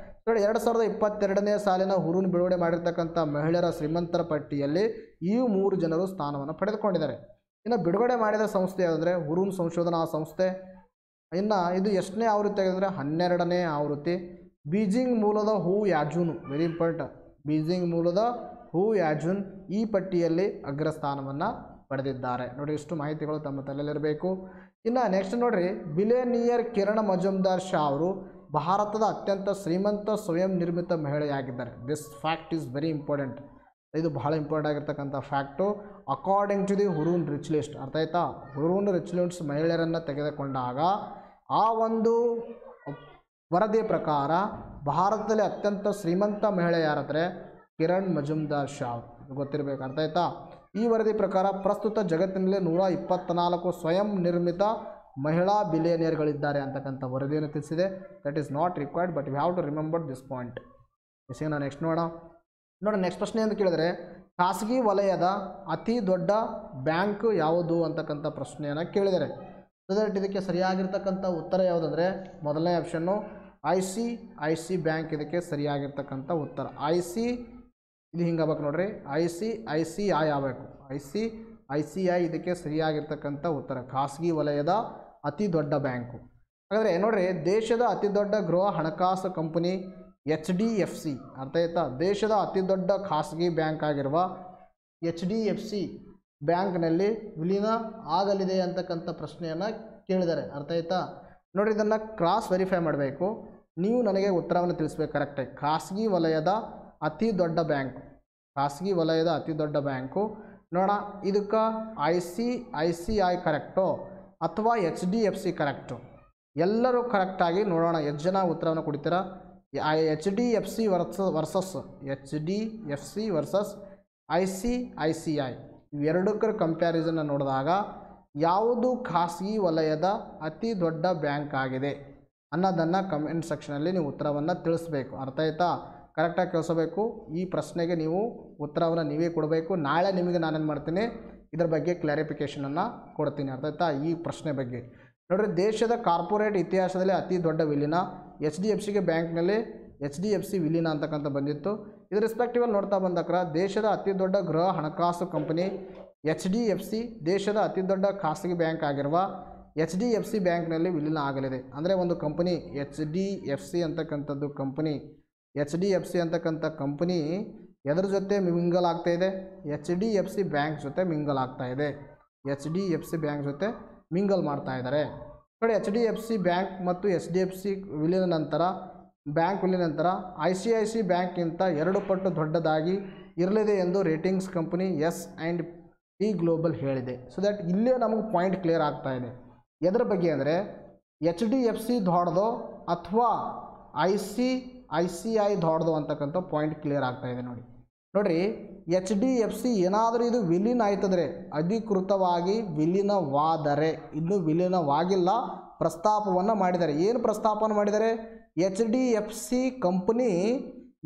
2022ನೇ ಸಾಲಿನ ಹುರೂನ್ ಬಿಡುಗಡೆ ಮಾಡಿರ್ತಕ್ಕಂಥ ಮಹಿಳೆಯರ ಶ್ರೀಮಂತರ ಪಟ್ಟಿಯಲ್ಲಿ ಈ 3 ಜನರು ಸ್ಥಾನವನ್ನು ಪಡೆದುಕೊಂಡಿದ್ದಾರೆ. ಇನ್ನು ಬಿಡುಗಡೆ ಮಾಡಿದ ಸಂಸ್ಥೆ ಯಾವುದಂದರೆ ಹುರೂನ್ ಸಂಶೋಧನಾ ಸಂಸ್ಥೆ. ಇನ್ನು ಇದು ಎಷ್ಟನೇ ಆವೃತ್ತಿ ಆಗಿದೆ ಅಂದರೆ 12ನೇ ಆವೃತ್ತಿ. ಬೀಜಿಂಗ್ ಮೂಲದ ಹೂ ಯಾಜುನ್, ವೆರಿ ಇಂಪಾರ್ಟೆಂಟ್, ಬೀಜಿಂಗ್ ಮೂಲದ ಹೂ ಯಾಜುನ್ ಈ ಪಟ್ಟಿಯಲ್ಲಿ ಅಗ್ರಸ್ಥಾನವನ್ನು ಪಡೆದಿದ್ದಾರೆ. ನೋಡಿ, ಇಷ್ಟು ಮಾಹಿತಿಗಳು ತಮ್ಮ ತಲೆಯಲ್ಲಿರಬೇಕು. ಇನ್ನು ನೆಕ್ಸ್ಟ್ ನೋಡ್ರಿ, ಬಿಲಿಯನಿಯರ್ ಕಿರಣ್ ಮಜುಮ್ದಾರ್ ಶಾ ಅವರು ಭಾರತದ ಅತ್ಯಂತ ಶ್ರೀಮಂತ ಸ್ವಯಂ ನಿರ್ಮಿತ ಮಹಿಳೆಯಾಗಿದ್ದಾರೆ. This fact is very important. ಇದು ಬಹಳ ಇಂಪಾರ್ಟೆಂಟ್ ಆಗಿರ್ತಕ್ಕಂಥ fact. According to the Hurun rich list, ಅರ್ಥ ಆಯ್ತಾ, ಹುರೂನ್ ರಿಚ್ ಲಿಸ್ಟ್ ಮಹಿಳೆಯರನ್ನು ತೆಗೆದುಕೊಂಡಾಗ ಆ ಒಂದು ವರದಿಯ ಪ್ರಕಾರ ಭಾರತದಲ್ಲಿ ಅತ್ಯಂತ ಶ್ರೀಮಂತ ಮಹಿಳೆ ಯಾರಂದರೆ ಕಿರಣ್ ಮಜುಮ್ದಾರ್ ಶಾ, ಗೊತ್ತಿರಬೇಕು, ಅರ್ಥ ಆಯ್ತಾ. ಈ ವರದಿ ಪ್ರಕಾರ ಪ್ರಸ್ತುತ ಜಗತ್ತಿನಲ್ಲಿ 124 ಸ್ವಯಂ ನಿರ್ಮಿತ ಮಹಿಳಾ ಬಿಲಿಯನಿಯರ್ಗಳಿದ್ದಾರೆ ಅಂತಕ್ಕಂಥ ವರದಿಯನ್ನು ತಿಳಿಸಿದೆ. That is not required, but you have to remember this point. ನಾವು ನೆಕ್ಸ್ಟ್ ನೋಡೋಣ. ನೆಕ್ಸ್ಟ್ ಪ್ರಶ್ನೆ ಅಂತ ಕೇಳಿದರೆ, ಖಾಸಗಿ ವಲಯದ ಅತಿ ದೊಡ್ಡ ಬ್ಯಾಂಕ್ ಯಾವುದು ಅಂತಕ್ಕಂಥ ಪ್ರಶ್ನೆಯನ್ನು ಕೇಳಿದರೆ, ಸೊ ದಟ್ ಇದಕ್ಕೆ ಸರಿಯಾಗಿರ್ತಕ್ಕಂಥ ಉತ್ತರ ಯಾವುದಂದರೆ ಮೊದಲನೇ ಆಪ್ಷನ್ನು ICICI ಬ್ಯಾಂಕ್ ಇದಕ್ಕೆ ಸರಿಯಾಗಿರ್ತಕ್ಕಂಥ ಉತ್ತರ. ಇದು ಹಿಂಗೆ ಆಗ್ಬೇಕು ನೋಡ್ರಿ, ICICI ಆಗಬೇಕು. ICICI ಇದಕ್ಕೆ ಸರಿಯಾಗಿರ್ತಕ್ಕಂಥ ಉತ್ತರ, ಖಾಸಗಿ ವಲಯದ ಅತಿ ದೊಡ್ಡ ಬ್ಯಾಂಕು. ಹಾಗಾದರೆ ನೋಡ್ರಿ, ದೇಶದ ಅತಿ ದೊಡ್ಡ ಗೃಹ ಹಣಕಾಸು ಕಂಪನಿ HDFC, ಅರ್ಥ ಆಯ್ತಾ, ದೇಶದ ಅತಿ ದೊಡ್ಡ ಖಾಸಗಿ ಬ್ಯಾಂಕ್ ಆಗಿರುವ HDFC ಬ್ಯಾಂಕ್ನಲ್ಲಿ ವಿಲೀನ ಆಗಲಿದೆ ಅಂತಕ್ಕಂಥ ಪ್ರಶ್ನೆಯನ್ನು ಕೇಳಿದ್ದಾರೆ, ಅರ್ಥ ಆಯ್ತಾ. ನೋಡಿರಿ, ಇದನ್ನು ಕ್ರಾಸ್ ವೆರಿಫೈ ಮಾಡಬೇಕು. ನೀವು ನನಗೆ ಉತ್ತರವನ್ನು ತಿಳಿಸ್ಬೇಕು ಕರೆಕ್ಟಾಗಿ. ಖಾಸಗಿ ವಲಯದ ಅತಿ ದೊಡ್ಡ ಬ್ಯಾಂಕು, ಖಾಸಗಿ ವಲಯದ ಅತಿ ದೊಡ್ಡ ಬ್ಯಾಂಕು ನೋಡೋಣ. ಇದಕ್ಕೆ ICICI ಕರೆಕ್ಟು ಅಥವಾ HDFC ಕರೆಕ್ಟು? ಎಲ್ಲರೂ ಕರೆಕ್ಟಾಗಿ ನೋಡೋಣ. ಎಷ್ಟು ಜನ ಉತ್ತರವನ್ನು ಕೊಡ್ತೀರಾ? HDFC ವರ್ಸಸ್ ICICI ಇವೆರಡಕ್ಕರ ಕಂಪ್ಯಾರಿಸನ್ನ ನೋಡಿದಾಗ ಯಾವುದು ಖಾಸಗಿ ವಲಯದ ಅತಿ ದೊಡ್ಡ ಬ್ಯಾಂಕ್ ಆಗಿದೆ ಅನ್ನೋದನ್ನು ಕಮೆಂಟ್ ಸೆಕ್ಷನಲ್ಲಿ ನೀವು ಉತ್ತರವನ್ನು ತಿಳಿಸ್ಬೇಕು, ಅರ್ಥ ಆಯ್ತಾ. ಕರೆಕ್ಟಾಗಿ ಕೇಳಿಸಬೇಕು. ಈ ಪ್ರಶ್ನೆಗೆ ನೀವು ಉತ್ತರವನ್ನು ನೀವೇ ಕೊಡಬೇಕು. ನಾಳೆ ನಿಮಗೆ ನಾನೇನು ಮಾಡ್ತೀನಿ, ಇದರ ಬಗ್ಗೆ ಕ್ಲಾರಿಫಿಕೇಷನನ್ನು ಕೊಡ್ತೀನಿ, ಅರ್ಥ ಆಯ್ತಾ. ಈ ಪ್ರಶ್ನೆ ಬಗ್ಗೆ ನೋಡಿರಿ, ದೇಶದ ಕಾರ್ಪೊರೇಟ್ ಇತಿಹಾಸದಲ್ಲಿ ಅತಿ ದೊಡ್ಡ ವಿಲೀನ HDFCಗೆ ಬ್ಯಾಂಕ್ನಲ್ಲಿ HDFC ವಿಲೀನ ಅಂತಕ್ಕಂಥ ಬಂದಿತ್ತು. ಇದು ರೆಸ್ಪೆಕ್ಟಿವಲ್ಲಿ ನೋಡ್ತಾ ಬಂದಕ್ರ ದೇಶದ ಅತಿ ದೊಡ್ಡ ಗೃಹ ಹಣಕಾಸು ಕಂಪನಿ HDFC ದೇಶದ ಅತಿ ದೊಡ್ಡ ಖಾಸಗಿ ಬ್ಯಾಂಕ್ ಆಗಿರುವ HDFC ಬ್ಯಾಂಕ್ನಲ್ಲಿ ವಿಲೀನ ಆಗಲಿದೆ. ಅಂದರೆ ಒಂದು ಕಂಪನಿ HDFC ಅಂತಕ್ಕಂಥದ್ದು ಕಂಪನಿ, HDFC ಅಂತಕ್ಕಂಥ ಕಂಪನಿ ಎದ್ರ ಜೊತೆ ಮಿಂಗಲ್ ಆಗ್ತಾಯಿದೆ? HDFC ಬ್ಯಾಂಕ್ ಜೊತೆ ಮಿಂಗಲ್ ಆಗ್ತಾಯಿದೆ. HDFC ಬ್ಯಾಂಕ್ ಜೊತೆ ಮಿಂಗಲ್ ಮಾಡ್ತಾ ಇದ್ದಾರೆ ನೋಡಿ. HDFC ಬ್ಯಾಂಕ್ ಮತ್ತು HDFC ವಿಲೀನ ನಂತರ ICICI ಬ್ಯಾಂಕ್ಗಿಂತ 2 ಪಟ್ಟು ದೊಡ್ಡದಾಗಿ ಇರಲಿದೆ ಎಂದು ರೇಟಿಂಗ್ಸ್ ಕಂಪನಿ S&P ಗ್ಲೋಬಲ್ ಹೇಳಿದೆ. ಸೊ ದಟ್ ಇಲ್ಲೇ ನಮಗೆ ಪಾಯಿಂಟ್ ಕ್ಲಿಯರ್ ಆಗ್ತಾ ಇದೆ. ಎದ್ರ ಬಗ್ಗೆ ಅಂದರೆ HDFC ದೊಡ್ಡದೋ ಅಥವಾ ICICI ದೊಡ್ಡದೋ ಅಂತಕ್ಕಂಥ ಪಾಯಿಂಟ್ ಕ್ಲಿಯರ್ ಆಗ್ತಾ ಇದೆ ನೋಡ್ರಿ. HDFC ಏನಾದರೂ ಇದು ವಿಲೀನ ಆಯ್ತಂದರೆ, ಅಧಿಕೃತವಾಗಿ ವಿಲೀನವಾದರೆ, ಇನ್ನೂ ವಿಲೀನವಾಗಿಲ್ಲ, ಪ್ರಸ್ತಾಪವನ್ನು ಮಾಡಿದ್ದಾರೆ. ಏನು ಪ್ರಸ್ತಾಪವನ್ನು ಮಾಡಿದ್ದಾರೆ? HDFC ಕಂಪನಿ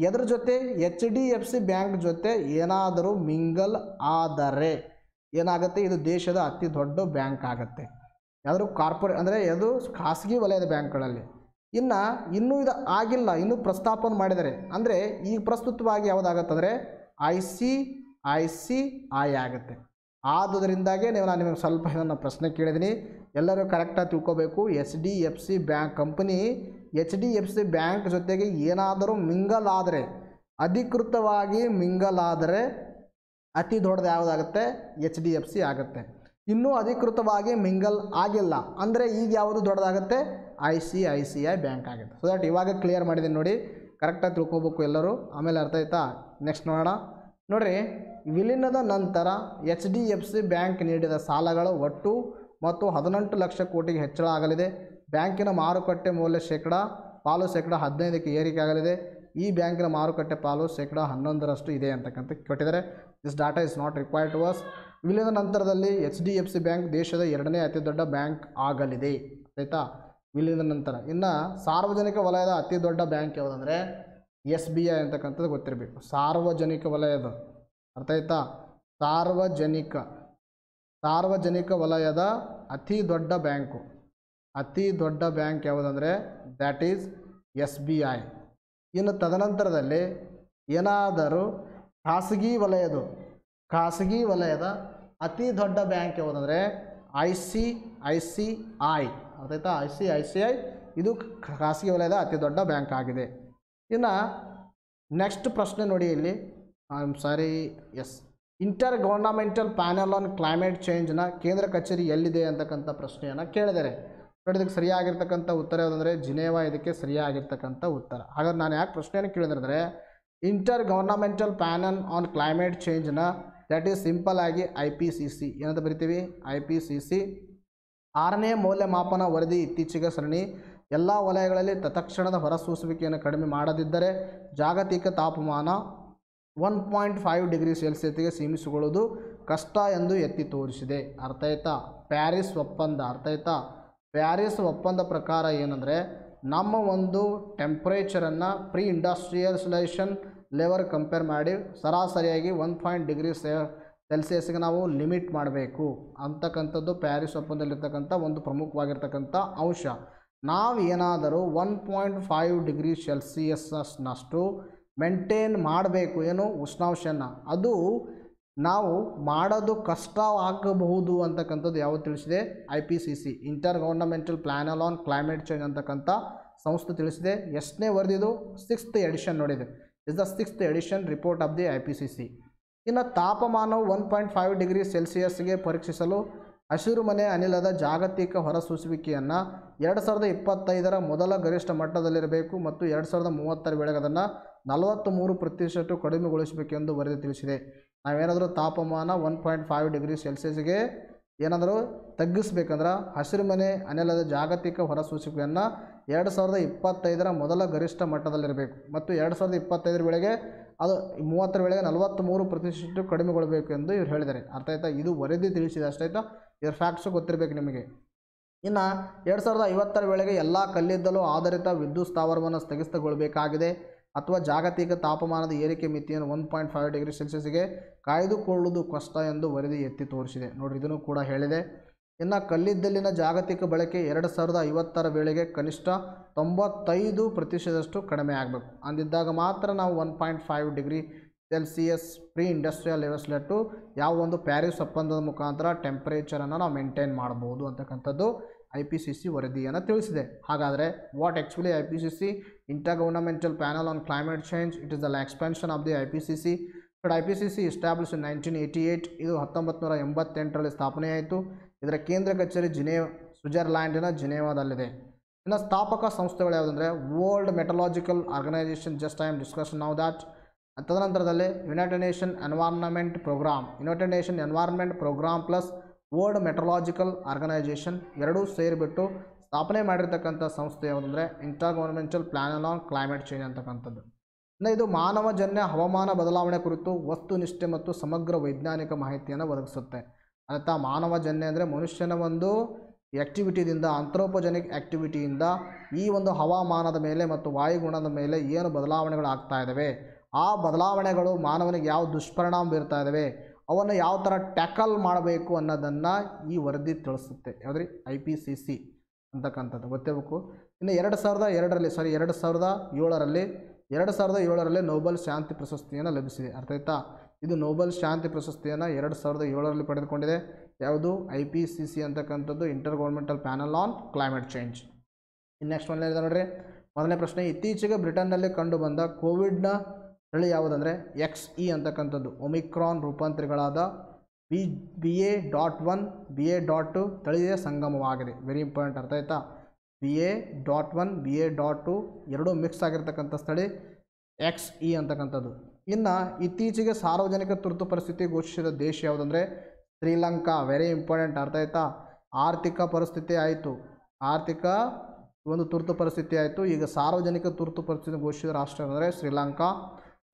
ಎದ್ರ ಜೊತೆ? HDFC ಬ್ಯಾಂಕ್ ಜೊತೆ ಏನಾದರೂ ಮಿಂಗಲ್ ಆದರೆ ಏನಾಗುತ್ತೆ? ಇದು ದೇಶದ ಅತಿ ದೊಡ್ಡ ಬ್ಯಾಂಕ್ ಆಗುತ್ತೆ. ಯಾವುದು ಕಾರ್ಪೊರೇಟ್ ಅಂದರೆ ಅದು ಖಾಸಗಿ ವಲಯದ ಬ್ಯಾಂಕ್ಗಳಲ್ಲಿ. ಇನ್ನೂ ಇದು ಆಗಿಲ್ಲ, ಇನ್ನೂ ಪ್ರಸ್ತಾಪನೆ ಮಾಡಿದ್ದಾರೆ. ಅಂದರೆ ಈಗ ಪ್ರಸ್ತುತವಾಗಿ ಯಾವುದಾಗತ್ತಂದರೆ ICICI ಆಗುತ್ತೆ. ಆದುದರಿಂದಾಗೆ ನಾನು ನಿಮಗೆ ಸ್ವಲ್ಪ ಇದನ್ನು ಪ್ರಶ್ನೆ ಕೇಳಿದ್ದೀನಿ, ಎಲ್ಲರೂ ಕರೆಕ್ಟಾಗಿ ತಿಳ್ಕೋಬೇಕು. HDFC bank company HDFC bank ಜೊತೆಗೆ ಏನಾದರೂ ಮಿಂಗಲ್ ಆದರೆ, ಅಧಿಕೃತವಾಗಿ ಮಿಂಗಲ್ ಆದರೆ ಅತಿ ದೊಡ್ಡದು ಯಾವುದಾಗುತ್ತೆ? HDFC ಆಗುತ್ತೆ. ಇನ್ನೂ ಅಧಿಕೃತವಾಗಿ ಮಿಂಗಲ್ ಆಗಿಲ್ಲ ಅಂದರೆ ಈಗ ಯಾವುದು ದೊಡ್ಡದಾಗುತ್ತೆ? ICICI ಬ್ಯಾಂಕ್ ಆಗುತ್ತೆ. ಸೊ ದಟ್ ಇವಾಗ ಕ್ಲಿಯರ್ ಮಾಡಿದ್ದೀನಿ ನೋಡಿ, ಕರೆಕ್ಟಾಗಿ ತಿಳ್ಕೊಬೇಕು ಎಲ್ಲರೂ. ಆಮೇಲೆ ಅರ್ಥ ಆಯ್ತಾ? ನೆಕ್ಸ್ಟ್ ನೋಡ್ರಿ, ವಿಲೀನದ ನಂತರ HDFC ಬ್ಯಾಂಕ್ ನೀಡಿದ ಸಾಲಗಳ ಒಟ್ಟು ಮತ್ತು 18 ಲಕ್ಷ ಕೋಟಿಗೆ ಹೆಚ್ಚಳ ಆಗಲಿದೆ. ಬ್ಯಾಂಕಿನ ಮಾರುಕಟ್ಟೆ ಮೌಲ್ಯ ಪಾಲು 15% ಏರಿಕೆ ಆಗಲಿದೆ. ಈ ಬ್ಯಾಂಕಿನ ಮಾರುಕಟ್ಟೆ ಪಾಲು 11% ಇದೆ ಅಂತಕ್ಕಂಥ ಕೊಟ್ಟಿದ್ದಾರೆ. This data is not required to us. ವಿಲೀನದ ನಂತರದಲ್ಲಿ HDFC ಬ್ಯಾಂಕ್ ದೇಶದ 2ನೇ ಅತಿ ದೊಡ್ಡ ಬ್ಯಾಂಕ್ ಆಗಲಿದೆ, ಆಯಿತಾ. ವಿಲೀನದ ನಂತರ ಇನ್ನು ಸಾರ್ವಜನಿಕ ವಲಯದ ಅತಿ ದೊಡ್ಡ ಬ್ಯಾಂಕ್ ಯಾವುದಂದರೆ SBI ಅಂತಕ್ಕಂಥದ್ದು ಗೊತ್ತಿರಬೇಕು. ಸಾರ್ವಜನಿಕ ವಲಯದ, ಅರ್ಥ ಆಯ್ತಾ, ಸಾರ್ವಜನಿಕ ವಲಯದ ಅತಿ ದೊಡ್ಡ ಬ್ಯಾಂಕ್ ಯಾವುದಂದರೆ ದ್ಯಾಟ್ ಈಸ್ SBI. ಇನ್ನು ತದನಂತರದಲ್ಲಿ ಏನಾದರೂ ಖಾಸಗಿ ವಲಯದ ಅತಿ ದೊಡ್ಡ ಬ್ಯಾಂಕ್ ಯಾವುದಂದರೆ ICICI, ಅರ್ಥ ಆಯ್ತಾ. ICICI ಇದು ಖಾಸಗಿ ವಲಯದ ಅತಿ ದೊಡ್ಡ ಬ್ಯಾಂಕ್ ಆಗಿದೆ. ಇನ್ನು ನೆಕ್ಸ್ಟ್ ಪ್ರಶ್ನೆ ನೋಡಿ ಇಲ್ಲಿ, inter governmental panel on climate ಚೇಂಜ್ನ ಕೇಂದ್ರ ಕಚೇರಿ ಎಲ್ಲಿದೆ ಅಂತಕ್ಕಂಥ ಪ್ರಶ್ನೆಯನ್ನು ಕೇಳಿದ್ದಾರೆ. ನೋಡಿ, ಇದಕ್ಕೆ ಸರಿಯಾಗಿರ್ತಕ್ಕಂಥ ಉತ್ತರ ಯಾವುದಂದರೆ ಜಿನೇವಾ ಇದಕ್ಕೆ ಸರಿಯಾಗಿರ್ತಕ್ಕಂಥ ಉತ್ತರ. ಹಾಗಾದ್ರೆ ನಾನು ಯಾಕೆ ಪ್ರಶ್ನೆಯನ್ನು ಕೇಳಿದ್ರೆ inter governmental panel on climate ಚೇಂಜ್ನ ದ್ಯಾಟ್ ಈಸ್ ಸಿಂಪಲ್ ಆಗಿ IPCC ಏನಂತ ಬರಿತೀವಿ, IPCC 6ನೇ ಮೌಲ್ಯಮಾಪನ ವರದಿ ಇತ್ತೀಚೆಗೆ ಸರಣಿ ಎಲ್ಲ ವಲಯಗಳಲ್ಲಿ ತತ್ಕ್ಷಣದ ಹೊರಸೂಸುವಿಕೆಯನ್ನು ಕಡಿಮೆ ಮಾಡದಿದ್ದರೆ ಜಾಗತಿಕ ತಾಪಮಾನ 1.5 ಡಿಗ್ರಿ ಸೆಲ್ಸಿಯಸ್ಗೆ ಸೀಮಿಸಿಕೊಳ್ಳುವುದು ಕಷ್ಟ ಎಂದು ಎತ್ತಿ ತೋರಿಸಿದೆ. ಅರ್ಥ ಆಯ್ತಾ? ಪ್ಯಾರಿಸ್ ಒಪ್ಪಂದ ಪ್ರಕಾರ ಏನಂದರೆ ನಮ್ಮ ಒಂದು ಟೆಂಪ್ರೇಚರನ್ನು ಪ್ರೀ ಇಂಡಸ್ಟ್ರಿಯಲೈಸೇಷನ್ ಲೆವೆಲ್ ಕಂಪೇರ್ ಮಾಡಿ ಸರಾಸರಿಯಾಗಿ 1 ಡಿಗ್ರಿ ಸೆಲ್ಸಿಯಸ್ಗೆ ನಾವು ಲಿಮಿಟ್ ಮಾಡಬೇಕು ಅಂತಕ್ಕಂಥದ್ದು ಪ್ಯಾರಿಸ್ ಒಪ್ಪಂದದಲ್ಲಿರ್ತಕ್ಕಂಥ ಒಂದು ಪ್ರಮುಖವಾಗಿರ್ತಕ್ಕಂಥ ಅಂಶ. ನಾವು ಏನಾದರೂ 1.5 ಡಿಗ್ರಿ ಸೆಲ್ಸಿಯಸ್ನಷ್ಟು ಮೇಂಟೈನ್ ಮಾಡಬೇಕು, ಏನು ಉಷ್ಣಾಂಶನ, ಅದು ನಾವು ಮಾಡೋದು ಕಷ್ಟವಾಗಬಹುದು ಅಂತಕ್ಕಂಥದ್ದು ಯಾವುದು ತಿಳಿಸಿದೆ, IPCC inter governmental panel on climate change ಅಂತಕ್ಕಂಥ ಸಂಸ್ಥೆ ತಿಳಿಸಿದೆ. ಎಷ್ಟನೇ ವರದಿದು? 6th ಎಡಿಷನ್ ನೋಡಿದೆ. Is the 6th edition report of the IPCC. ಇನ್ನು ತಾಪಮಾನವು 1.5 ಡಿಗ್ರಿ ಸೆಲ್ಸಿಯಸ್ಗೆ ಪರೀಕ್ಷಿಸಲು ಹಸಿರುಮನೆ ಅನಿಲದ ಜಾಗತಿಕ ಹೊರಸೂಸುವಿಕೆಯನ್ನು 2025ರ ಮೊದಲ ಗರಿಷ್ಠ ಮಟ್ಟದಲ್ಲಿರಬೇಕು ಮತ್ತು 2030ರ ವೇಳೆಗೆ ಅದನ್ನು 43% ಕಡಿಮೆಗೊಳಿಸಬೇಕೆಂದು ವರದಿ ತಿಳಿಸಿದೆ. ನಾವೇನಾದರೂ ತಾಪಮಾನ 1.5 ಡಿಗ್ರಿ ಸೆಲ್ಸಿಯಸ್ಗೆ ಏನಾದರೂ ತಗ್ಗಿಸ್ಬೇಕಂದ್ರೆ ಹಸಿರುಮನೆ ಅನಿಲದ ಜಾಗತಿಕ ಹೊರಸೂಸುವಿಕೆಯನ್ನು 2025ರ ಮೊದಲ ಗರಿಷ್ಠ ಮಟ್ಟದಲ್ಲಿರಬೇಕು ಮತ್ತು 2025ರ ವೇಳೆಗೆ ಅದು 30ರ ವೇಳೆಗೆ 43% ಕಡಿಮೆಗೊಳ್ಳಬೇಕು ಎಂದು ಇವ್ರು ಹೇಳಿದ್ದಾರೆ. ಅರ್ಥ ಆಯ್ತಾ? ಇದು ವರದಿ ತಿಳಿಸಿದೆ ಅಷ್ಟಾಯ್ತಾ. ಇದರ ಫ್ಯಾಕ್ಟ್ಸು ಗೊತ್ತಿರಬೇಕು ನಿಮಗೆ. ಇನ್ನು 2050ರ ವೇಳೆಗೆ ಎಲ್ಲ ಕಲ್ಲಿದ್ದಲು ಆಧಾರಿತ ವಿದ್ಯುತ್ ಸ್ಥಾವರವನ್ನು ಸ್ಥಗಿತಗೊಳ್ಳಬೇಕಾಗಿದೆ ಅಥವಾ ಜಾಗತಿಕ ತಾಪಮಾನದ ಏರಿಕೆ ಮಿತಿಯನ್ನು 1.5 ಡಿಗ್ರಿ ಸೆಲ್ಸಿಯಸ್ಗೆ ಕಾಯ್ದುಕೊಳ್ಳುವುದು ಕಷ್ಟ ಎಂದು ವರದಿ ಎತ್ತಿ ತೋರಿಸಿದೆ. ನೋಡಿರಿ, ಇದನ್ನು ಕೂಡ ಹೇಳಿದೆ. ಇನ್ನು ಕಲ್ಲಿದ್ದಲಿನ ಜಾಗತಿಕ ಬಳಕೆ 2050ರ ವೇಳೆಗೆ ಕನಿಷ್ಠ 95% ಕಡಿಮೆ ಆಗಬೇಕು. ಅಂದಿದ್ದಾಗ ಮಾತ್ರ ನಾವು 1.5 ಡಿಗ್ರಿ ಸೆಲ್ಸಿಯಸ್ ಪ್ರೀ ಇಂಡಸ್ಟ್ರಿಯಲ್ ಲೆವೆಲ್ಸ್ಲೆಟ್ಟು ಯಾವ ಒಂದು ಪ್ಯಾರಿಸ್ ಒಪ್ಪಂದದ ಮುಖಾಂತರ ಟೆಂಪ್ರೇಚರನ್ನು ನಾವು ಮೇಂಟೈನ್ ಮಾಡ್ಬೋದು ಅಂತಕ್ಕಂಥದ್ದು IPCC ವರದಿಯನ್ನು ತಿಳಿಸಿದೆ. ಹಾಗಾದರೆ what actually IPCC inter governmental panel on climate change, it is the expansion of the IPCC. IPCC establish ಇನ್ 1988. ಇದು 1988ರಲ್ಲಿ ಸ್ಥಾಪನೆಯಾಯಿತು. ಇದರ ಕೇಂದ್ರ ಕಚೇರಿ ಸ್ವಿಟ್ಜರ್ಲ್ಯಾಂಡಿನ ಜಿನೇವಾದಲ್ಲಿದೆ. ಇನ್ನು ಸ್ಥಾಪಕ ಸಂಸ್ಥೆಗಳು ಯಾವುದಂದರೆ world meteorological organisation, just I am discussion now that. ತದನಂತರದಲ್ಲಿ united nation environment programme plus world meteorological organisation ಎರಡೂ ಸೇರಿಬಿಟ್ಟು ಸ್ಥಾಪನೆ ಮಾಡಿರ್ತಕ್ಕಂಥ ಸಂಸ್ಥೆ ಯಾವುದಂದರೆ inter governmental panel on climate change ಅಂತಕ್ಕಂಥದ್ದು. ಇನ್ನು ಇದು ಮಾನವಜನ್ಯ ಹವಾಮಾನ ಬದಲಾವಣೆ ಕುರಿತು ವಸ್ತುನಿಷ್ಠೆ ಮತ್ತು ಸಮಗ್ರ ವೈಜ್ಞಾನಿಕ ಮಾಹಿತಿಯನ್ನು ಒದಗಿಸುತ್ತೆ. ಅರ್ಥ, ಮಾನವಜನ್ಯ ಅಂದರೆ ಮನುಷ್ಯನ ಒಂದು ಆ್ಯಕ್ಟಿವಿಟಿಯಿಂದ, ಆಂಥ್ರೋಪೋಜೆನಿಕ್ ಆ್ಯಕ್ಟಿವಿಟಿಯಿಂದ ಈ ಒಂದು ಹವಾಮಾನದ ಮೇಲೆ ಮತ್ತು ವಾಯುಗುಣದ ಮೇಲೆ ಏನು ಬದಲಾವಣೆಗಳು ಆಗ್ತಾ ಇದ್ದಾವೆ, ಆ ಬದಲಾವಣೆಗಳು ಮಾನವನಿಗೆ ಯಾವ ದುಷ್ಪರಿಣಾಮ ಬೀರ್ತಾ ಇದ್ದಾವೆ, ಅವನ್ನು ಯಾವ ಥರ ಟ್ಯಾಕಲ್ ಮಾಡಬೇಕು ಅನ್ನೋದನ್ನು ಈ ವರದಿ ತಿಳಿಸುತ್ತೆ. ಯಾವುದ್ರಿ? IPCC ಅಂತಕ್ಕಂಥದ್ದು ಗೊತ್ತಿರಬೇಕು. ಇನ್ನು 2007ರಲ್ಲಿ ನೋಬೆಲ್ ಶಾಂತಿ ಪ್ರಶಸ್ತಿಯನ್ನು ಲಭಿಸಿದೆ. ಅರ್ಥ ಆಯ್ತಾ? ಇದು ನೋಬೆಲ್ ಶಾಂತಿ ಪ್ರಶಸ್ತಿಯನ್ನು 2007ರಲ್ಲಿ ಪಡೆದುಕೊಂಡಿದೆ. ಯಾವುದು? IPCC ಅಂತಕ್ಕಂಥದ್ದು inter governmental panel on climate change. ಇನ್ನು ನೆಕ್ಸ್ಟ್ ಒಂದು ಹೇಳಿದೆ ನೋಡ್ರಿ, ಮೊದಲನೇ ಪ್ರಶ್ನೆ, ಇತ್ತೀಚೆಗೆ ಬ್ರಿಟನ್ನಲ್ಲಿ ಕಂಡುಬಂದ ಕೋವಿಡ್ನ ತಳಿ ಯಾವುದಂದರೆ XE ಅಂತಕ್ಕಂಥದ್ದು ಒಮಿಕ್ರಾನ್ ರೂಪಾಂತರಿಗಳಾದ BA.1 BA.2 ತಳಿಯ ಸಂಗಮವಾಗಿದೆ. Very important. ಅರ್ಥ ಆಯ್ತಾ? BA.1 BA.2 ಎರಡೂ ಮಿಕ್ಸ್ ಆಗಿರ್ತಕ್ಕಂಥ ಸ್ಥಳಿ XE ಅಂತಕ್ಕಂಥದ್ದು. ಇನ್ನು ಇತ್ತೀಚೆಗೆ ಸಾರ್ವಜನಿಕ ತುರ್ತು ಪರಿಸ್ಥಿತಿ ಘೋಷಿಸಿದ ದೇಶ ಯಾವುದಂದರೆ ಶ್ರೀಲಂಕಾ. Very important. ಅರ್ಥ ಆಯ್ತಾ? ಆರ್ಥಿಕ ಪರಿಸ್ಥಿತಿ ಆಯಿತು, ಆರ್ಥಿಕ ಒಂದು ತುರ್ತು ಪರಿಸ್ಥಿತಿ ಆಯಿತು. ಈಗ ಸಾರ್ವಜನಿಕ ತುರ್ತು ಪರಿಸ್ಥಿತಿ ಘೋಷಿಸಿದ ರಾಷ್ಟ್ರ ಅಂದರೆ ಶ್ರೀಲಂಕಾ.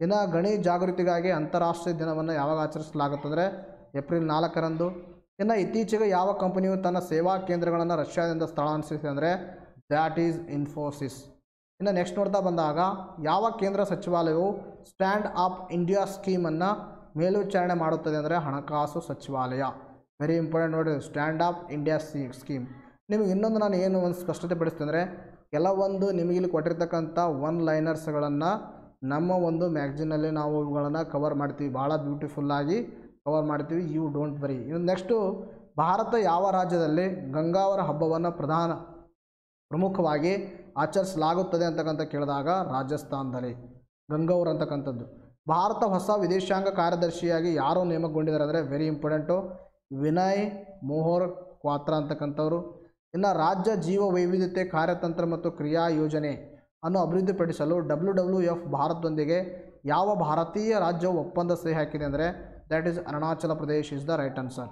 ಇನ್ನು ಗಣಿ ಜಾಗೃತಿಗಾಗಿ ಅಂತಾರಾಷ್ಟ್ರೀಯ ದಿನವನ್ನು ಯಾವಾಗ ಆಚರಿಸಲಾಗುತ್ತಂದರೆ ಏಪ್ರಿಲ್ 4ರಂದು. ಇನ್ನು ಇತ್ತೀಚೆಗೆ ಯಾವ ಕಂಪನಿಯು ತನ್ನ ಸೇವಾ ಕೇಂದ್ರಗಳನ್ನು ರಷ್ಯಾದಿಂದ ಸ್ಥಳಾಂತರಿಸಿದೆ ಅಂದರೆ ದ್ಯಾಟ್ ಈಸ್ ಇನ್ಫೋಸಿಸ್. ಇನ್ನು ನೆಕ್ಸ್ಟ್ ನೋಡ್ತಾ ಬಂದಾಗ ಯಾವ ಕೇಂದ್ರ ಸಚಿವಾಲಯವು ಸ್ಟ್ಯಾಂಡ್ ಅಪ್ ಇಂಡಿಯಾ ಸ್ಕೀಮನ್ನು ಮೇಲ್ವಿಚಾರಣೆ ಮಾಡುತ್ತದೆ ಅಂದರೆ ಹಣಕಾಸು ಸಚಿವಾಲಯ. ವೆರಿ ಇಂಪಾರ್ಟೆಂಟ್ ನೋಡಿ, ಸ್ಟ್ಯಾಂಡ್ ಅಪ್ ಇಂಡಿಯಾ ಸ್ಕೀಮ್. ನಿಮಗೆ ಇನ್ನೊಂದು ನಾನು ಏನು ಒಂದು ಸ್ಪಷ್ಟತೆ ಪಡಿಸ್ತೀನಿ ಅಂದರೆ ಕೆಲವೊಂದು ನಿಮಗಿಲ್ಲಿ ಕೊಟ್ಟಿರ್ತಕ್ಕಂಥ ಒನ್ ಲೈನರ್ಸ್ಗಳನ್ನು ನಮ್ಮ ಒಂದು ಮ್ಯಾಗ್ಝಿನಲ್ಲಿ ನಾವು ಇವುಗಳನ್ನು ಕವರ್ ಮಾಡ್ತೀವಿ, ಭಾಳ ಬ್ಯೂಟಿಫುಲ್ಲಾಗಿ ಕವರ್ ಮಾಡ್ತೀವಿ. You don't worry. ಇನ್ನು ನೆಕ್ಸ್ಟು, ಭಾರತ ಯಾವ ರಾಜ್ಯದಲ್ಲಿ ಗಂಗಾವರ ಹಬ್ಬವನ್ನು ಪ್ರಮುಖವಾಗಿ ಆಚರಿಸಲಾಗುತ್ತದೆ ಅಂತಕ್ಕಂಥ ಕೇಳಿದಾಗ ರಾಜಸ್ಥಾನದಲ್ಲಿ ಗಂಗೌರ್ ಅಂತಕ್ಕಂಥದ್ದು. ಭಾರತ ಹೊಸ ವಿದೇಶಾಂಗ ಕಾರ್ಯದರ್ಶಿಯಾಗಿ ಯಾರು ನೇಮಕಗೊಂಡಿದ್ದಾರೆ ಅಂದರೆ ವೆರಿ ಇಂಪಾರ್ಟೆಂಟು, ವಿನಯ್ ಮೋಹರ್ ಕ್ವಾತ್ರ ಅಂತಕ್ಕಂಥವ್ರು. ಇನ್ನು ರಾಜ್ಯ ಜೀವ ವೈವಿಧ್ಯತೆ ಕಾರ್ಯತಂತ್ರ ಮತ್ತು ಕ್ರಿಯಾ ಯೋಜನೆ ಅನ್ನು ಅಭಿವೃದ್ಧಿಪಡಿಸಲು WWF ಭಾರತದೊಂದಿಗೆ ಯಾವ ಭಾರತೀಯ ರಾಜ್ಯವು ಒಪ್ಪಂದ ಸಹಿ ಹಾಕಿದೆ ಅಂದರೆ that is Arunachal Pradesh is the right answer.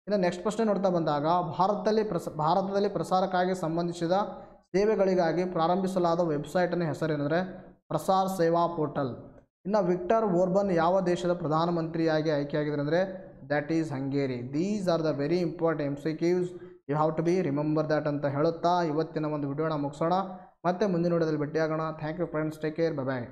ಇನ್ನು ನೆಕ್ಸ್ಟ್ ಪ್ರಶ್ನೆ ನೋಡ್ತಾ ಬಂದಾಗ ಭಾರತದಲ್ಲಿ ಪ್ರಸಾರಕ್ಕಾಗಿ ಸಂಬಂಧಿಸಿದ ಸೇವೆಗಳಿಗಾಗಿ ಪ್ರಾರಂಭಿಸಲಾದ ವೆಬ್ಸೈಟನ್ನು ಹೆಸರೇನೆಂದರೆ ಪ್ರಸಾರ್ ಸೇವಾ ಪೋರ್ಟಲ್. ಇನ್ನು ವಿಕ್ಟರ್ ಓರ್ಬನ್ ಯಾವ ದೇಶದ ಪ್ರಧಾನಮಂತ್ರಿಯಾಗಿ ಆಯ್ಕೆಯಾಗಿದ್ದಾರೆ ಅಂದರೆ that is Hungary. These are the very important MCQs, you have to be remember that ಅಂತ ಹೇಳುತ್ತಾ ಇವತ್ತಿನ ಒಂದು ವಿಡಿಯೋನ ಮುಗಿಸೋಣ. ಮತ್ತೆ ಮುಂದಿನ ವಿಡಿಯೋದಲ್ಲಿ ಭೇಟಿಯಾಗೋಣ. Thank you friends, take care, bye bye.